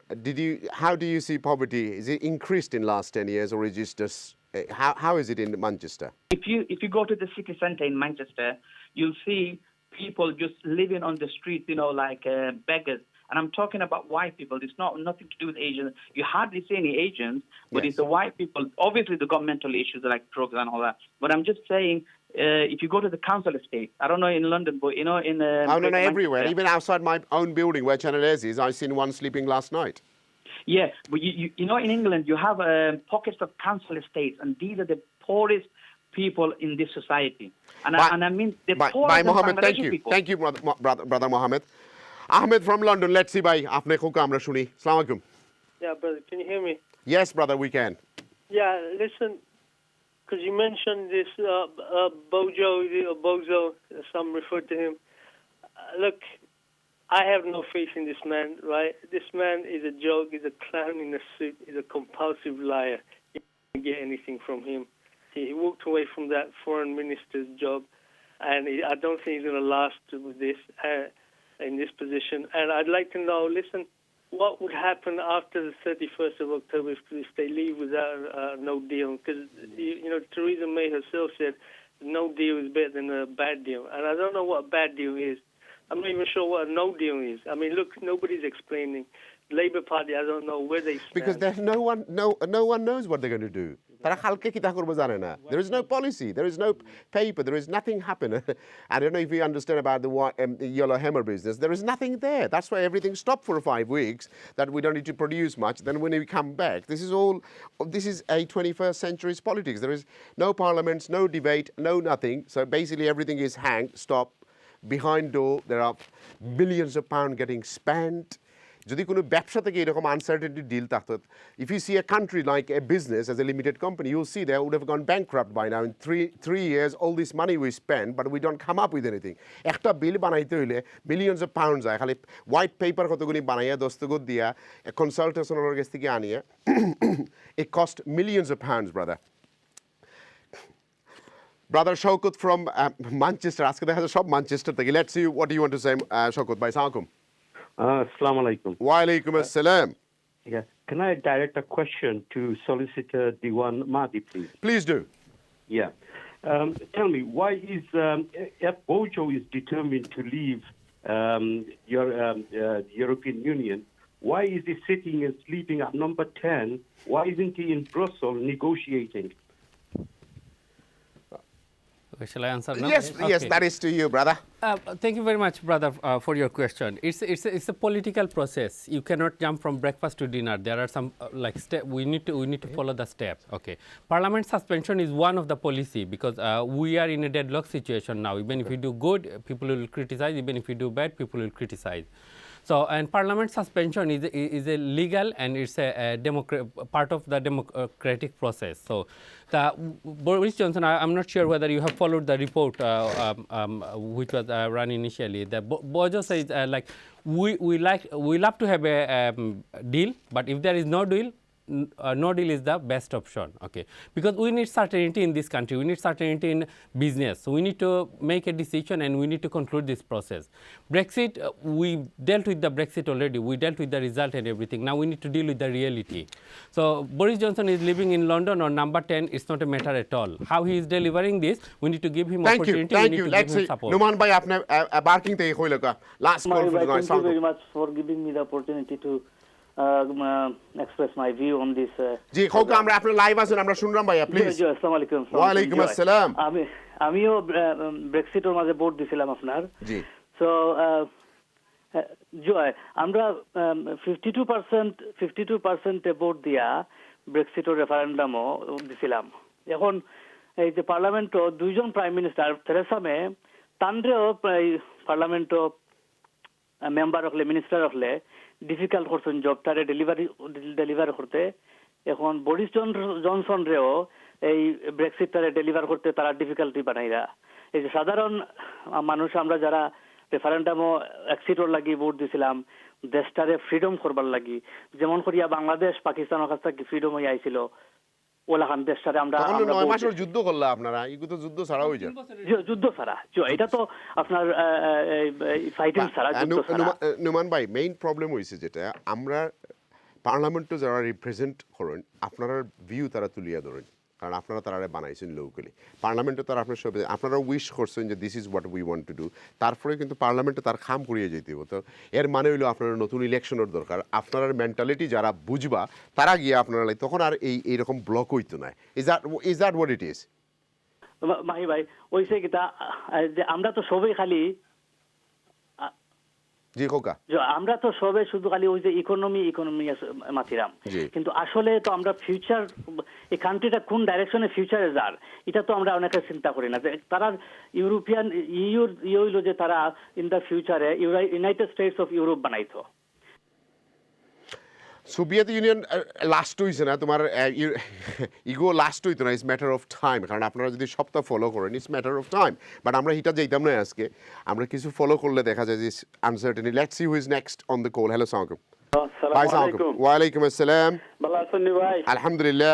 how do you see poverty? Is it increased in last 10 years, or is it just how is it in Manchester? If you go to the city centre in Manchester, you'll see people just living on the streets, you know, like beggars. And I'm talking about white people. It's not nothing to do with Asians. You hardly see any Asians, but Yes. it's the white people. Obviously, the governmental issues like drugs and all that. But I'm just saying, if you go to the council estate, I don't know in London, but you know in Oh, no, Greater everywhere. Manchester- Even outside my own building where Channel S is, I seen one sleeping last night. Yeah, but you know in England you have pockets of council estates, and these are the poorest people in this society. And I mean the poorest Bye, Mohammed. Thank Bangladeshi you. people. Thank you, brother Mohammed. Ahmed from London. Let's see, bhai. Apne ko kamra shuni. Assalamu alaikum. Yeah, brother, can you hear me? Yes, brother, we can. Yeah, listen, because you mentioned this Bozo, some refer to him. Look, I have no faith in this man, right? This man is a joke, he's a clown in a suit, he's a compulsive liar. You can't get anything from him. He walked away from that foreign minister's job, and I don't think he's going to last with this in this position. And I'd like to know, listen, what would happen after the 31st of October if they leave without no deal? Because, you know, Theresa May herself said no deal is better than a bad deal. And I don't know what a bad deal is. I'm not even sure what a no deal is. I mean, look, nobody's explaining. Labour Party, I don't know where they stand. Because there's no one knows what they're going to do. There is no policy, there is no paper, there is nothing happen. I don't know if you understand about the yellow hammer business. There is nothing there. That's why everything stopped for 5 weeks, that we don't need to produce much. Then when we come back, this is a 21st century's politics. There is no parliaments, no debate, no nothing. So basically everything is hanged, stopped, behind door. There are billions of pounds getting spent. যদি কোনো ব্যবসা থেকে এরকম uncertainty deal থাকতো, if you see a country like a business as a limited company, you'll see they would have gone bankrupt by now. In three years, all this money we spend, but we don't come up with anything. একটা বিল বানাইতে হইলে millions of pounds যায়, খালি white paper কতগুলি বানাইয়া দস্তখত দিয়া কনসালটেশনের কাছ থেকে আনিয়া it cost millions of pounds, brother. Brother Shaukat from Manchester, ask দেখা যায় সব ম্যানচেস্টার থেকে. Let's see what do you want to say, Shaukat bhai. Assalamu alaikum. Assalamu alaikum. Wa alaikum assalam. Yes. Can I direct a question to Solicitor Diwan Mahdi, please? Please do. Yeah. Tell me, why is if Bojo is determined to leave the European Union, why is he sitting and sleeping at number 10? Why isn't he in Brussels negotiating? Shall I answer now? Yes, okay. Yes, that is to you, brother. Thank you very much, brother, for your question. It's a political process. You cannot jump from breakfast to dinner. There are some like step. We need to follow the steps. Okay. Parliament suspension is one of the policy because we are in a deadlock situation now. Even if you do good, people will criticize. Even if you do bad, people will criticize. So, and parliament suspension is a legal and it's a part of the democratic process. So, Boris Johnson, I'm not sure whether you have followed the report which was run initially. The Bojo says like we love to have a deal, but if there is no deal. No deal is the best option, okay? Because we need certainty in this country, we need certainty in business. So we need to make a decision and we need to conclude this process. Brexit, we dealt with the Brexit already. We dealt with the result and everything. Now we need to deal with the reality. So Boris Johnson is living in London on number 10. It's not a matter at all. How he is delivering this, we need to give him opportunity. Thank you. Let's see. Numan bhai, apne barking te hoy laga. Last call for thank you very much for giving me the opportunity to express my view on this. জি খোকা আমরা আপনার live আছেন আমরা শুনলাম ভাইয়া please আসসালামু আলাইকুম ওয়া আলাইকুম আসসালাম আমিও ব্রেক্সিটের মাঝে ভোট দিছিলাম আপনার জি সো জয় আমরা 52% ভোট দিয়া ব্রেক্সিটের রেফারেন্ডামও দিছিলাম এখন এই যে পার্লামেন্টও দুইজন প্রাইম মিনিস্টার থেরেসা মে তানরেও পার্লামেন্টও মেম্বার হলে মিনিস্টার হলে ডিফিকাল্ট করছেন জবটারে ডেলিভার করতে এখন বরিস জনসন রেও এই ব্রেক্সিটটারে ডেলিভার করতে তারা ডিফিকাল্টি বানাইরা এই যে সাধারণ মানুষ আমরা যারা রেফারেন্ডামও এক্সিটর লাগি ভোট দিছিলাম দেশটারে ফ্রিডম করবার লাগি যেমন করিয়া বাংলাদেশ পাকিস্তানের কাছ থেকে ফ্রিডম হয়ে আইছিল ওলাখান দেশটারে আমরা 9 মাসের যুদ্ধ করলা আপনারা এগুলো তো যুদ্ধ ছাড়া হই যায় যুদ্ধ ছাড়া এটা তো আপনার ফাইটিং ছাড়া যুদ্ধ ছাড়া নুমান ভাই মেইন প্রবলেম হইছে যেটা আমরা পার্লামেন্টে যারা রিপ্রেজেন্ট করেন আপনারা ভিউ তারা তুলিয়া ধরেন কারণ আপনারা তারা বানাইছেন লোকালি পার্লামেন্টে তারা আপনার সব আপনারা উইশ করছেন যে this is what we want to do তারপরে কিন্তু পার্লামেন্টে তার খাম করিয়ে যেতে হতো তো এর মানে হইলো আপনারা নতুন ইলেকশনের দরকার আপনার মেন্টালিটি যারা বুঝবা তারা গিয়ে আপনারা তখন আর এইরকম ব্লক হইতো না is that what it is Mahi ভাই ওইসে কিতা যে আমরা তো সবাই খালি জি খোকা আমরা তো সবে শুধু খালি ওই যে ইকোনমি মাতিরাম কিন্তু আসলে তো আমরা ফিউচার এই কান্ট্রিটা কোন ডাইরেকশনে ফিউচারে যার এটা তো আমরা অনেকে চিন্তা করি না যে তারা ইউরোপিয়ান ইউর হইলো যে তারা ইন দ্য ফিউচারে ইউনাইটেড স্টেটস অফ ইউরোপ বানাইতো সোভিয়েত ইউনিয়ন লাস্ট হইছে না তোমার ইগো লাস্ট হইতো না ইটস ম্যাটার অফ টাইম কারণ আপনারা যদি সবটা ফলো করেন it's matter of time but আমরা হিটা যাইতাম না আজকে আমরা কিছু ফলো করলে দেখা যায় যে uncertainty let's see who is next on the call hello সালাম আলাইকুম ওয়া আলাইকুম আসসালাম ভালো আছেন ভাই আলহামদুলিল্লাহ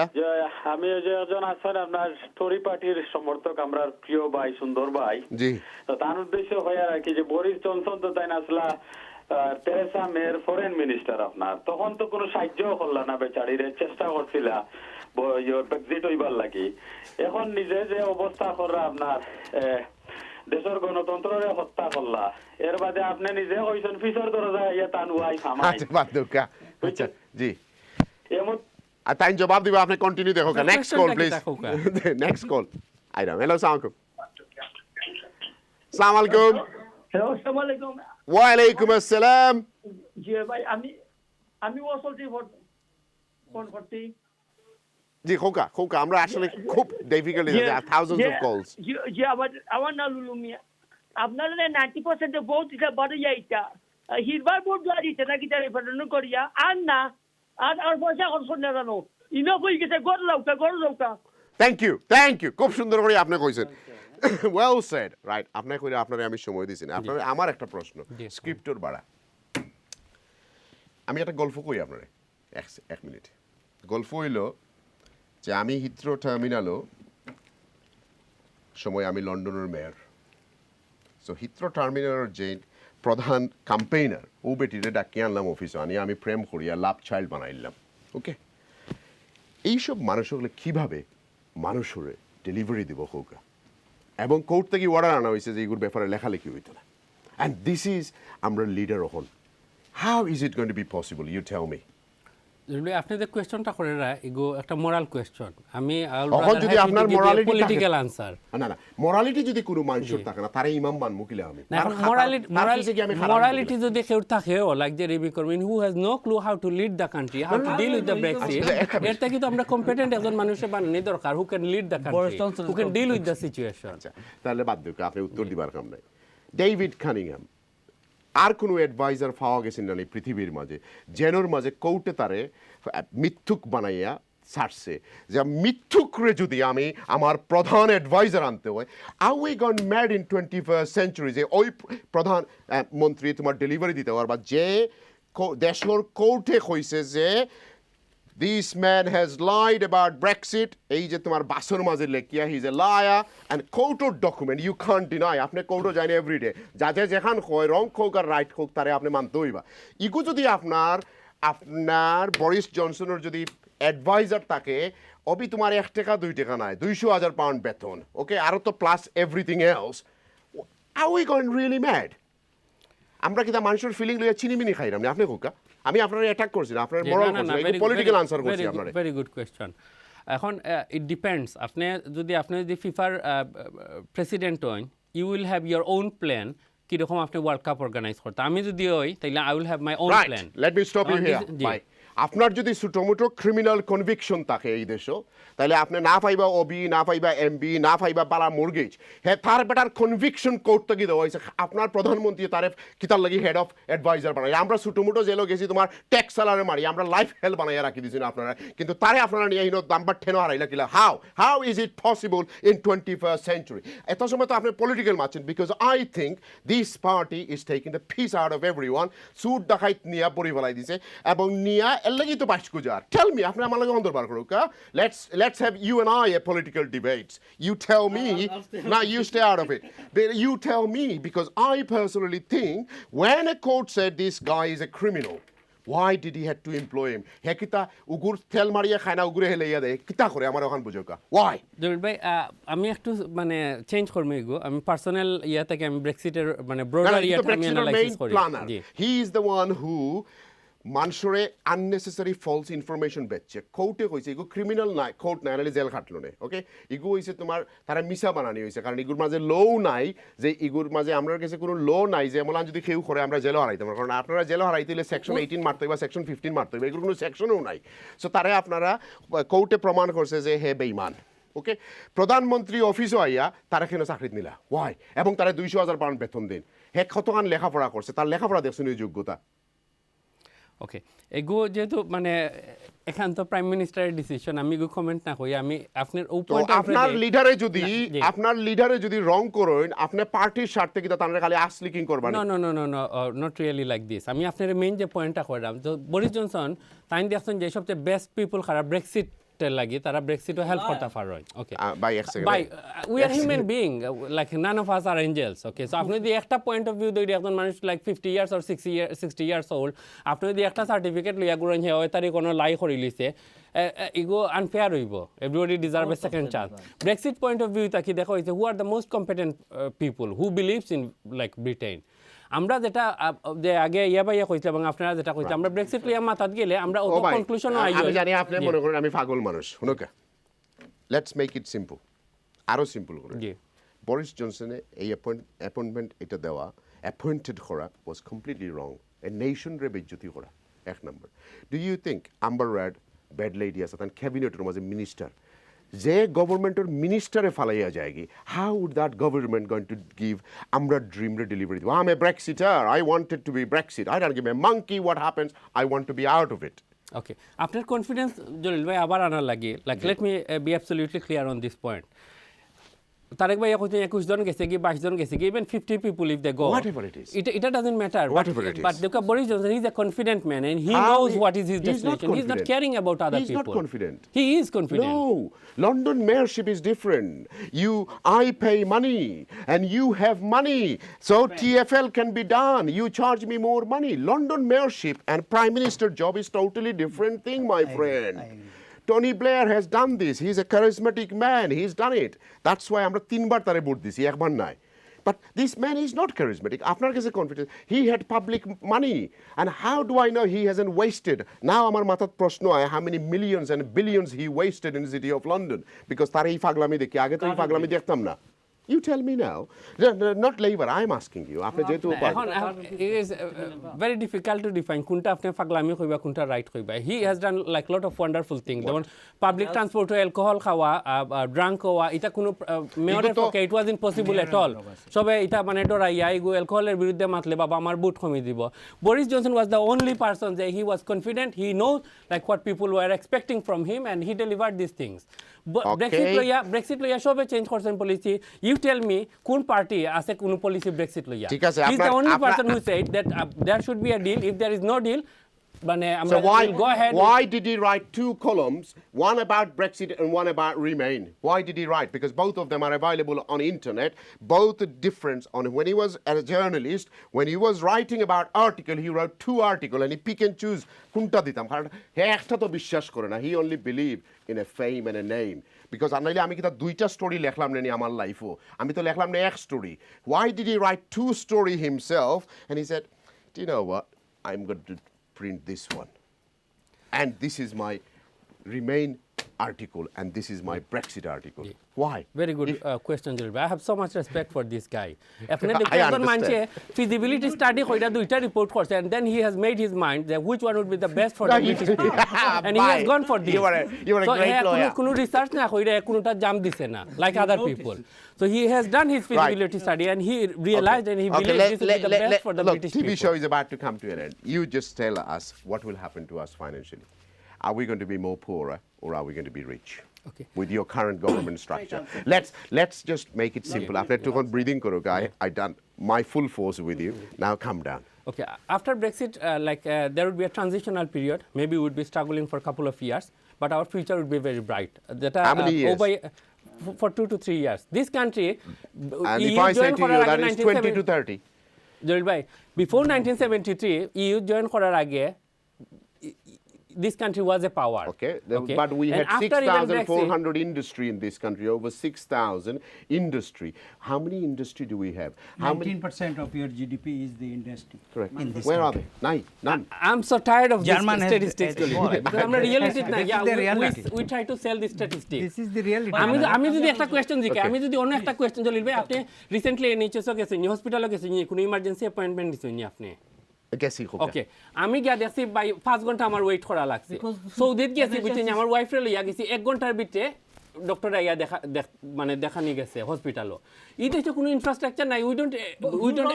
আমি যে একজন আছেন আপনার টরি পার্টির সমর্থক আমরা প্রিয় ভাই সুন্দর ভাই জি তো তার উদ্দেশ্য হয় আর কি যে বরিস জনসন তো তাই না আসলা তেরেসা মের ফরেন মিনিস্টার আপনার তখন তো কোনো সাহায্য করল না বেচারিরে চেষ্টা করছিল ব্রেক্সিট হইবার লাগি এখন নিজে যে অবস্থা কররা আপনার দেশের গণতন্ত্রের হত্যা করলা এর বাদে আপনি নিজে কইছেন ফিসর দরজা ইয়া তানুয়াই সামাই আচ্ছা বাদ দুকা আচ্ছা জি এমন তাই জবাব দিব আপনি কন্টিনিউ দেখো next call please next call আইরাম হ্যালো সালাম আলাইকুম হ্যালো আসসালামু আলাইকুম ওয়া আলাইকুম আসসালাম জি ভাই আমি ওয়াসলটি ফোন করতে জি খোকা আমরা আসলে খুব ডিফিকাল্ট ইজ থাউজেন্ডস অফ কলস জি আমার না লুলু মিয়া আপনারা 90% ভোট দিতে বাড়ি যাইতা হিরবার ভোট দিতে নাকি তার রেফারেন্ডাম করিয়া আর না আর পয়সা খরচ না জানো ইনো কই গেছে গড় লাউকা থ্যাংক ইউ খুব সুন্দর করে আপনি কইছেন ওয়েল সেড রাইট আপনি কইরা আপনারে আমি সময় দিছি না আপনার আমার একটা প্রশ্ন স্ক্রিপ্টর বাড়া আমি একটা গল্প কই আপনারে এক মিনিট গল্প হইলো যে আমি হিথ্রো টার্মিনালও সময় আমি লন্ডনের মেয়র সো হিথ্রো টার্মিনালের যে প্রধান ক্যাম্পেইনার ও বেটিরে ডাকিয়ে আনলাম অফিসে আনি আমি প্রেম করিয়া লাভ চাইল্ড বানাইলাম ওকে এইসব মানুষগুলো কীভাবে মানুষরে ডেলিভারি দিব হোকা এবং কোর্ট থেকে অর্ডার আনা হয়েছে যে এগুলোর ব্যাপারে লেখালেখি হইতো না অ্যান্ড দিস ইজ আমরা লিডার হন how is it going to be possible you tell me আপনি যে কোয়েশ্চনটা করে এগো একটা মোরাল কোয়েশ্চন আমি এখন যদি আপনার মোরালিটি পলিটিক্যাল আনসার না মোরালিটি যদি কোনো মানুষের থাকে না তারে ইমাম বান মুকিলে আমি মোরালিটি যদি কেউ থাকে লাইক যে রিবি করবেন who has no clue how to lead the country how to deal with the Brexit এর থেকে তো আমরা কম্পিটেন্ট একজন মানুষের বানানি দরকার who can lead the country who can deal with the situation তাহলে বাদ দিও আপনি উত্তর দিবার কাম নাই ডেভিড কানিংহাম আর কোনো অ্যাডভাইজার পাওয়া গেছেন না পৃথিবীর মাঝে জেনোর মাঝে কৌটে তারে মিথ্যুক বানাইয়া ছাড়ছে যে মিথ্যুকরে যদি আমি আমার প্রধান অ্যাডভাইজার আনতে হয় আর we gone mad in 21st century যে ওই প্রধান মন্ত্রী তোমার ডেলিভারি দিতে পারবা যে দেশের কোর্টে কইছে যে this man has lied about Brexit এই যে তোমার বাসর মাঝে লেখিয়া he is a liar and কোর্টের ডকুমেন্ট ইউ কান্ট ডিনাই আপনি কোর্টও জানি এভরিডে যাতে যেখান হয় রং হোক আর রাইট হোক তারে আপনি মানতে হইবা ইগু যদি আপনার বরিস জনসনের যদি অ্যাডভাইজার থাকে অবি তোমার 1 টাকা 2 টাকা নাই 200,000 পাউন্ড বেতন ওকে আরও তো plus everything else are we going really mad আমরা কি তা মানুষের ফিলিং লইয়া চিনিমিনি খাইলাম না আপনি হোকা আমি আপনার অ্যাটাক করছি না আপনার মোরাল করছি না পলিটিক্যাল আনসার করছি আপনারে ভেরি গুড কোয়েশ্চন এখন ইট ডিপেন্ডস আপনি যদি ফিফার প্রেসিডেন্ট হন you will have your own plan কিরকম আপনি ওয়ার্ল্ড কাপ অর্গানাইজ করতে আমি যদি হই তাহলে I will have my own plan let me stop you here by আপনার যদি ছোটোমোটো ক্রিমিনাল কনভিকশন থাকে এই দেশও তাহলে আপনি না পাইবা ওবি না পাইবা এমবি না পাইবা বালা মর্গেজ হ্যাঁ তার বেটার কনভিকশন কোর্ট থেকে দেওয়া হয়েছে আপনার প্রধানমন্ত্রী তারে কিতার লাগি হেড অফ অ্যাডভাইজার বানাই আমরা ছোটোমোটো জেলও গেছি তোমার ট্যাক্স স্যালারি মারি আমরা লাইফ হেল্প বানাইয়া রাখি দিয়েছি আপনারা কিন্তু তারে আপনারা নিয়ে নাম্বার 10 হারাইলা কিলা how is it possible in 21st century এত সময় তো আপনি পলিটিক্যাল মারছেন because I think this party is taking the piss out of everyone সুট ডাকাইত নিয়া পরি ফেলাই দিছে এবং নিয়া এর লাগি তো পাশ গুজার টেল মি আপনি আমার লাগে অন্তর্বার করুক let's have you and I a political debates you tell me now you stay out of it but you tell me because I personally think when a court said this guy is a criminal Why did he have to employ him? He kita ugur tel mariya khana ugure helaiya de kita kore amar okan bujoka. Why? Jalil ভাই আমি একটু মানে change করবো এগো আমি personal ইয়া থেকে আমি ব্রেক্সিটের মানে ব্রডার ইয়াটা আমি অ্যানালাইসিস করি জি He is the one who মানুষরে unnecessary false information বেচছে কোর্টে কইছে ইগো ক্রিমিনাল নাই কোর্ট নাই নালে জেল খাটলো নে ওকে ইগো হইছে তোমার তারা মিছা বানানি হইছে কারণ ইগুর মাঝে লো নাই যে ইগুর মাঝে আমরার কাছে কোনো লো নাই যে আমলা যদি কেউ করে আমরা জেল হারাইতে পারবো কারণ আপনারা জেল হারাইতে হলে সেকশন 18 মারতে হবে সেকশন 15 মারতে হবে এগুলো কোনো সেকশনও নাই সো তারে আপনারা কোর্টে প্রমাণ করছে যে হে বেঈমান ওকে প্রধানমন্ত্রী অফিসও আইয়া তারা কেন চাকরি নিলা ওয়াই এবং তারা 200,000 পাউন্ড বেতন দেন হে কতখান লেখাপড়া করছে তার লেখাপড়া দেখছেন এই যোগ্যতা ওকে এগো যেহেতু মানে এখান তো প্রাইম মিনিস্টারের ডিসিশন আমি এগো কমেন্ট না করি আমি আপনার পয়েন্ট আপনার লিডারে যদি রং করেন আপনি পার্টির স্বার্থে কি তারা খালি আস লিকিং করবেন no not really like this আমি আপনার মেইন যে পয়েন্টটা করলাম তো বরিস জনসন তাই দেখছেন যে সবচেয়ে বেস্ট পিপল খারাপ ব্রেক্সিট লাগি তারা ব্রেক্সিটও হেল্প করতে পারে okay by we are human being like none of us are angels okay so আপনি যদি একটা পয়েন্ট অফ ভিউ যদি একজন মানুষ like 50 years or 60 years old আপনি যদি একটা সার্টিফিকেট লইয়া গুড়ন হে ওই তারি কোনো লাই করি লিছে ইগো আনফেয়ার হইব everybody deserve a second chance Brexit point of view তাকি দেখা হইছে who are the most competent people who believes in like Britain আমরা যেটা যে আগে ইয়া বাইয়া কইছে এবং আপনারা যেটা কইছে আমরা ব্রেক্সিট লইয়া মাথাত গেলে আমরা অত কনক্লুশন আইও আমি জানি আপনি মনে করেন আমি পাগল মানুষ শুনুকা লেটস মেক ইট সিম্পল আরো সিম্পল করে জি বরিস জনসনে এই অ্যাপয়েন্টমেন্ট এটা দেওয়া অ্যাপয়েন্টেড করা was completely wrong a nation রে বেজ্জতি করা এক number do you think Amber Rudd bad lady আছে তার ক্যাবিনেটের মাঝে মিনিস্টার যে গভর্নমেন্টের মিনিস্টারে ফালাইয়া যায়গি how would that government going to give আমরা ড্রিমরে ডেলিভারি দিব I am a Brexiter I wanted to be Brexit I don't give a monkey what happens I want to be out of it okay আপনার confidence Jalil ভাই আবার আনার লাগে like let me be absolutely clear on this point Tarique ভাই কইতে 21 জন গেছে কি 22 জন গেছে কি even 50 people if they go whatever it is it doesn't matter whatever it is but look at Boris Johnson he's a confident man and he knows what is his destination he's not caring about other people he's not confident he is confident no London mayorship is different I pay money and you have money so TFL can be done you charge me more money London mayorship and prime minister job is totally different thing my friend Tony Blair has done this. He's a charismatic man. He's done it. That's why আমরা তিনবার তারে vote দিছি একবার নাই But this man is not charismatic. আপনার কাছে confidence. He had public money. And how do I know he hasn't wasted? Now আমার মাথার প্রশ্ন হয় how many millions and billions he wasted in the city of London. Because তার এই পাগলামি দেখি আগে তো এই পাগলামি দেখতাম না You tell me now. Not labor, I'm asking you. After যেহেতু it is very difficult to define কোনটা আপনি পাগলামি কইবা কোনটা রাইট কইবা he has done like lot of wonderful things যেমন পাবলিক ট্রান্সপোর্ট অ্যালকোহল খাওয়া ড্রাঙ্ক হওয়া এটা কোনো মেয়রের পক্ষে it was impossible at all সবে এটা মানে ডরাইয়া ইগো অ্যালকোহলের বিরুদ্ধে মাতলে বাবা আমার বুট কমি দিব Boris Johnson was the only person that he was confident he knows like what people were expecting from him and he delivered these things Brexit লইয়া সবে চেঞ্জ করছেন পলিসি you tell me কোন party আছে কোন policy Brexit লইয়া he's the only person who said that there should be a deal if there is no deal so why did he write two columns one about Brexit and one about Remain why did he write because both of them are available on internet both different on when he was a journalist when he was writing about article he wrote two articles and he pick and choose কোনটা দিতাম কারণ হে একটা তো বিশ্বাস করে না he only believe in a fame and a name because আনাইলে আমি কি তা দুইটা স্টোরি লেখলাম না আমার লাইফও আমি তো লেখলাম না এক story why did he write two story himself and he said do you know what I'm going to print this one and this is my Remain article and this is my Brexit article why very good question Jalil I have so much respect for this guy আপনি দেখেন মানছে feasibility study কইরা দুইটা report করছে and then he has made his mind that which one would be the best for the British people and he has gone for this you are a great lawyer কোনো research না কইরা কোনটা জাম দিছে না like other people so he has done his feasibility study and he realized and he believes this is the best for the British people TV show is about to come to an end you just tell us what will happen to us financially are we going to be more poorer or are we going to be rich okay with your current government structure let's just make it simple after took on breathing karo guy I done my full force with you now calm down okay after Brexit there would be a transitional period maybe we would be struggling for a couple of years but our future would be very bright how many years? For 2 to 3 years this country and if I say to you that is 20 to 30 Jalil bhai before 1973 EU join করার আগে this country was a power. Okay, but we had 6,400 industry in this country, over 6,000 industry. How many industry do we have? 19% of your GDP is the industry. Correct. In this Where country. are they? None. I'm so tired of German this statistics. We try to sell the statistics. This is the reality. আমি যদি একটা question জিজ্ঞাসা আমি যদি অন্য একটা question Jalil ভাই আপনি রিসেন্টলি এনএইচএসও গেছেন হসপিটালও গেছেন কোনো ইমার্জেন্সি অ্যাপয়েন্টমেন্ট দিছেন আপনি ওকে আমি গিয়া দেখছি ভাই 5 ঘন্টা আমার ওয়েট করা লাগছে সৌদিত গেছি বিটিন আমার ওয়াইফরে লইয়া গেছি 1 ঘন্টার ভিতরে ডক্টর আইয়া মানে দেখানি গেছে হসপিটালও এই দেশে কোনো ইনফ্রাস্ট্রাকচার নাই we don't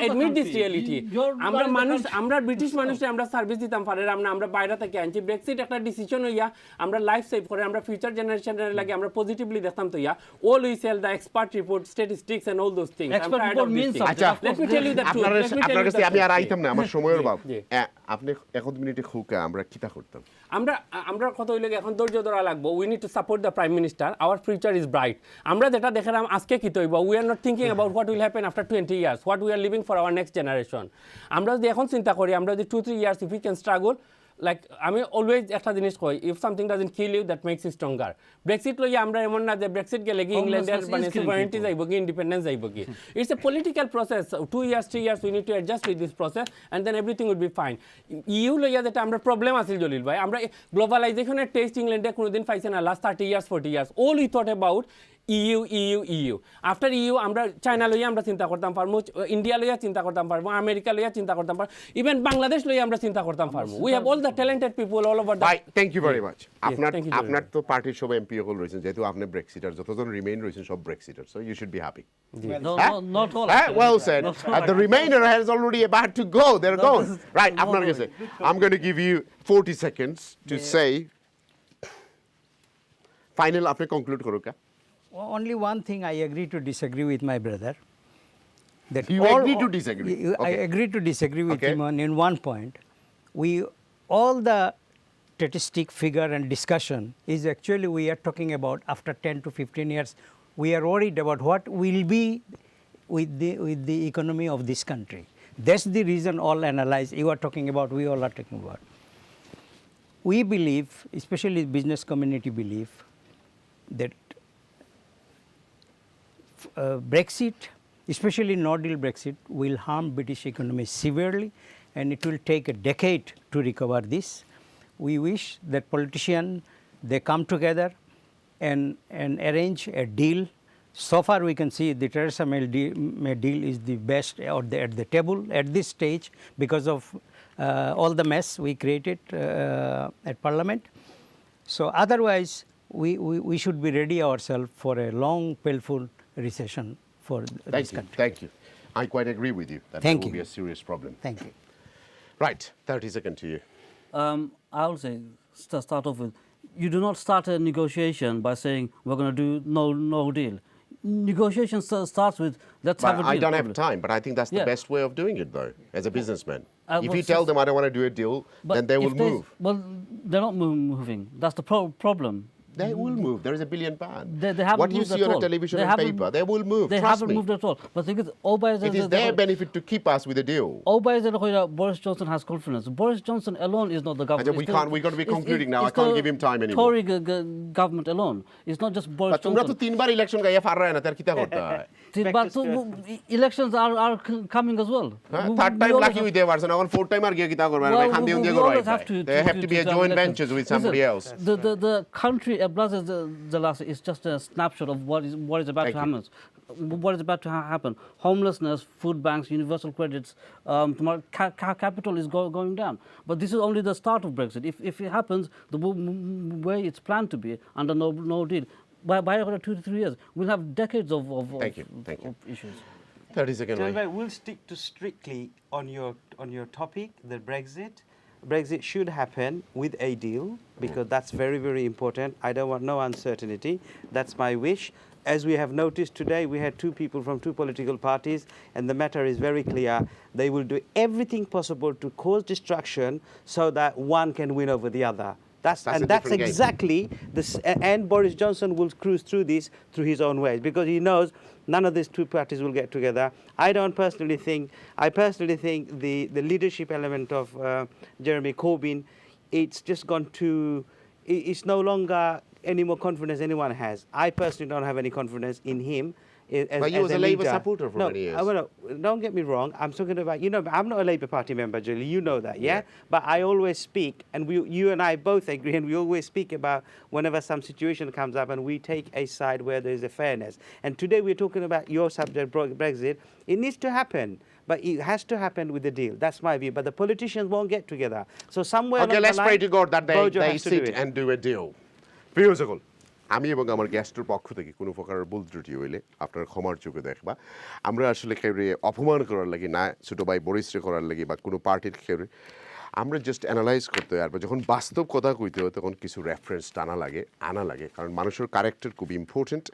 admit this reality আমরা ব্রিটিশ মানুষে আমরা সার্ভিস দিতাম পারে আমরা বাইরে থেকে আনছি ব্রেক্সিট একটা ডিসিশন হইয়া আমরা লাইফ সেভ করে আমরা ফিউচার জেনারেশনের লাগে আমরা পজিটিভলি দেখতাম তো yeah all we sell the expert report statistics and all those things expert report means আচ্ছা let me tell you the truth আপনার কাছে আমি আর আইতাম না আমার সময়ের অভাব আপনি 1 মিনিটে খুকা আমরা কিতা করতাম আমরা কত হইলে এখন ধৈর্য ধরা লাগবো we need to support the prime minister our future is bright আমরা যেটা দেখলাম আজকে কি তৈব we are not thinking about what will happen after 20 years what we are living for our next generation আমরা যদি এখন চিন্তা করি আমরা যদি 2-3 years if we can struggle like আমি অলওয়েজ একটা জিনিস কই if something doesn't kill you that makes you stronger Brexit লইয়া আমরা এমন না যে ব্রেক্সিট গেলে কি ইংল্যান্ডের মানে সুভারেনিটি যাইব কি ইন্ডিপেন্ডেন্স যাইব কি it's a political process 2 years 3 years we need to adjust with this process and then everything will be fine you লইয়া যেটা আমরা প্রবলেম আছে জলিল ভাই আমরা গ্লোবালাইজেশনের টেস্ট ইংল্যান্ডে কোনোদিন পাইছে না last 30 years 40 years all we thought about EU. After EU, আমরা চায়না লইয়া আমরা চিন্তা করতাম পারবো, ইন্ডিয়া লইয়া চিন্তা করতাম পারবো, আমেরিকা লইয়া চিন্তা করতাম পারবো, ইভেন বাংলাদেশ লইয়া আমরা চিন্তা করতাম পারবো। We have all the talented people all over the world. Thank you very much. আপনার তো পার্টির সব এমপি হল রয়েছেন যেহেতু আপনি ব্রেক্সিটার যতজন রিমেইন রয়েছেন সব ব্রেক্সিটার so you should be happy. Not all. Well said. The remainder has already about to go. They're gone. Right, আপনার কাছে I'm going to give you 40 seconds to say final আপনি conclude করুক। Only one thing I agree to disagree with my brother. That you agree to disagree? I agree to disagree with him in one point. All the statistic figure and discussion is actually we are talking about after 10 to 15 years. We are worried about what will be with the economy of this country. That's the reason all analyze. You are talking about. We all are talking about. We believe, especially business community believe, that Brexit, especially no-deal Brexit, will harm British economy severely, and it will take a decade to recover this. We wish that politicians, they come together and arrange a deal. So far we can see the Theresa May deal is the best at the table at this stage because of all the mess we created at Parliament. So otherwise, we should be ready ourselves for a long, painful recession for this country. Thank you. I quite agree with you that Thank will you. be a serious problem. Thank you. Right, 30 seconds to you. I will say, start off with, you do not start a negotiation by saying we're going to do no deal. Negotiation starts with let's have a deal. I don't have time, but I think that's the best way of doing it, though, as a businessman. If you tell them I don't want to do a deal, then they will move. Well, they're not moving. That's the problem. They will move. There is £1 billion. They haven't what you moved see at on all. a television They and paper, they will move. They Trust haven't me. moved at all. But the thing is, it is their benefit to keep us with a deal. Boris Johnson has confidence. Boris Johnson alone is not the government. We've got to be concluding now. I can't give him time anymore. Tory government alone. It's not just Boris Johnson. তোমরা তো তিনবার election গাইয়া ফাররা না তার কিতা করতে হয় But elections are coming as well. Third time lucky with their and on fourth time are gaya kita korbe na khan diye undiye korbe they have to be a joint ventures with somebody else. The country ablaze the last is just a snapshot of what is about to happen. What is about to happen? Homelessness, food banks, universal credits, capital is going down. But this is only the start of Brexit. If it happens the way it's planned to be under no deal, by 2 to 3 years, we'll have decades of issues. 30 seconds. We'll stick to strictly on your topic, the Brexit. Brexit should happen with a deal because that's very, very important. I don't want no uncertainty. That's my wish. As we have noticed today, we had 2 people from 2 political parties, and the matter is very clear. They will do everything possible to cause destruction so that one can win over the other. That's exactly this. And Boris Johnson will cruise through this through his own ways because he knows none of these 2 parties will get together. I personally think the leadership element of Jeremy Corbyn it's just gone to, it's no longer any more confidence anyone has. I personally don't have any confidence in him. But you was a Labour leader. supporter for many years. Don't get me wrong. I'm talking about, I'm not a Labour Party member, Jalil. You know that, yeah? But I always speak, and you and I both agree, and we always speak about whenever some situation comes up, and we take a side where there is a fairness. And today we're talking about your subject, Brexit. It needs to happen. But it has to happen with the deal. That's my view. But the politicians won't get together. So somewhere okay, let's pray to God that they sit do and do a deal. প্রিয় সকল, আমি এবং আমার গেস্টের পক্ষ থেকে কোনো প্রকারের ভুল ত্রুটি হইলে আপনার ক্ষমার চোখে দেখবা। আমরা আসলে কেউরে অপমান করার লাগি না, ছোটো ভাই বরিশরে করার লাগি বা কোনো পার্টির কেউরে, আমরা জাস্ট অ্যানালাইজ করতে হয়। আর যখন বাস্তব কথা কইতে হয় তখন কিছু রেফারেন্স আনা লাগে, কারণ মানুষের ক্যারেক্টার খুব ইম্পর্টেন্ট।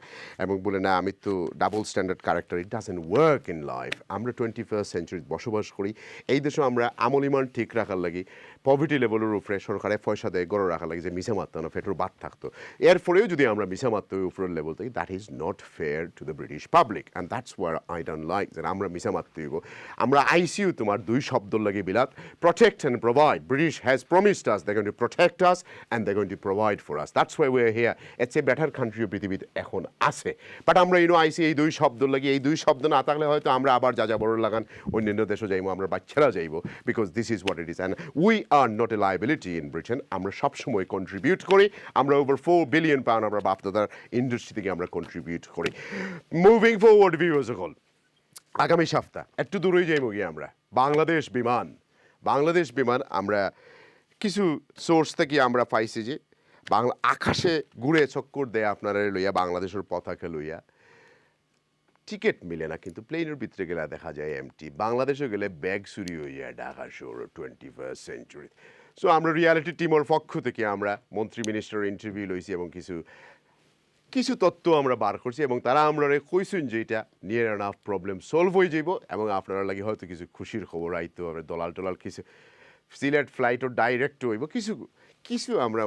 এবং বলে না আমি তো double standard character, it doesn't work in life. আমরা 21st সেঞ্চুরিতে বসবাস করি, এই দেশে আমরা আমল ইমান ঠিক রাখার লাগি, পভার্টি লেভেলের উপরে সরকারে পয়সা দেয় গড়ে রাখার লাগে যে মিশা মারতো না, ফেটোর বাদ থাকতো। এর ফলেও যদি আমরা মিশা মারতে হয় উপরের লেভেল থেকে, that is not fair to the British public, and that's where I don't like যে আমরা মিশা মারতে হইব। আমরা আইসিইউ তোমার 2 শব্দ লাগে বিলাত, protect and provide. British has promised us they're going to protect us and they're going to provide for us. That's why we're here. It's a better country পৃথিবীতে এখন আছে। বাট আমরা আইসি এই 2 শব্দ লাগি, এই 2 শব্দ না থাকলে হয়তো আমরা আবার যা বড় লাগান অন্যান্য দেশে যাইবো, আমরা বাচ্চারা যাইবো, because this is what it is, and we are not a liability in Britain. আমরা সবসময় কন্ট্রিবিউট করি, আমরা ওভার 4 বিলিয়ন পাউন্ড আমরা বাপদাদার ইন্ডাস্ট্রি থেকে আমরা কন্ট্রিবিউট করি। মুভিং ফরওয়ার্ড ভিউয়ার্স সকল, আগামী সপ্তাহ একটু দূরেই যাইবো গিয়ে আমরা বাংলাদেশ বিমান আমরা কিছু সোর্স থেকে আমরা পাইছি যে বাংলা আকাশে ঘুরে চক্কর দেয় আপনারা লইয়া, বাংলাদেশের পতাকা লইয়া। টিকিট মিলে না, কিন্তু প্লেনের ভিতরে গেলে দেখা যায় এমটি। বাংলাদেশে গেলে ব্যাগ চুরি হইয়া ঢাকা শহর 21st সেঞ্চুরি। সো আমরা রিয়ালিটি টিমের পক্ষ থেকে আমরা মন্ত্রী মিনিস্টার ইন্টারভিউ লইছি এবং কিছু তথ্য আমরা বার করছি, এবং তারা আমরা কইছেন যে এটা নিয়ার এনাফ প্রবলেম সলভ হয়ে যাইব, এবং আপনারা লাগে হয়তো কিছু খুশির খবর আইতে হবে, দলাল কিছু সিলেট ফ্লাইটও ডাইরেক্ট হইব, কিছু আমরা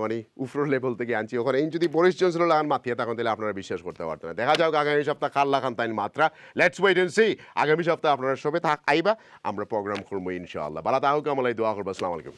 উপর লেভেল থেকে আনছি। ওখানে যদি বরিস জনসন লাগান মাথিয়া তখন তাহলে আপনারা বিশ্বাস করতে পারতেন না। দেখা যাক আগামী সপ্তাহ কাল লাগান তাই মাত্রা, লেটস ওয়েট এন্ড সি। আগামী সপ্তাহ আপনারা সবে আইবা, আমরা প্রোগ্রাম করবো ইনশাআল্লাহ। বালা তাহলে আমালাই দোয়া করবো। আসসালামু আলাইকুম।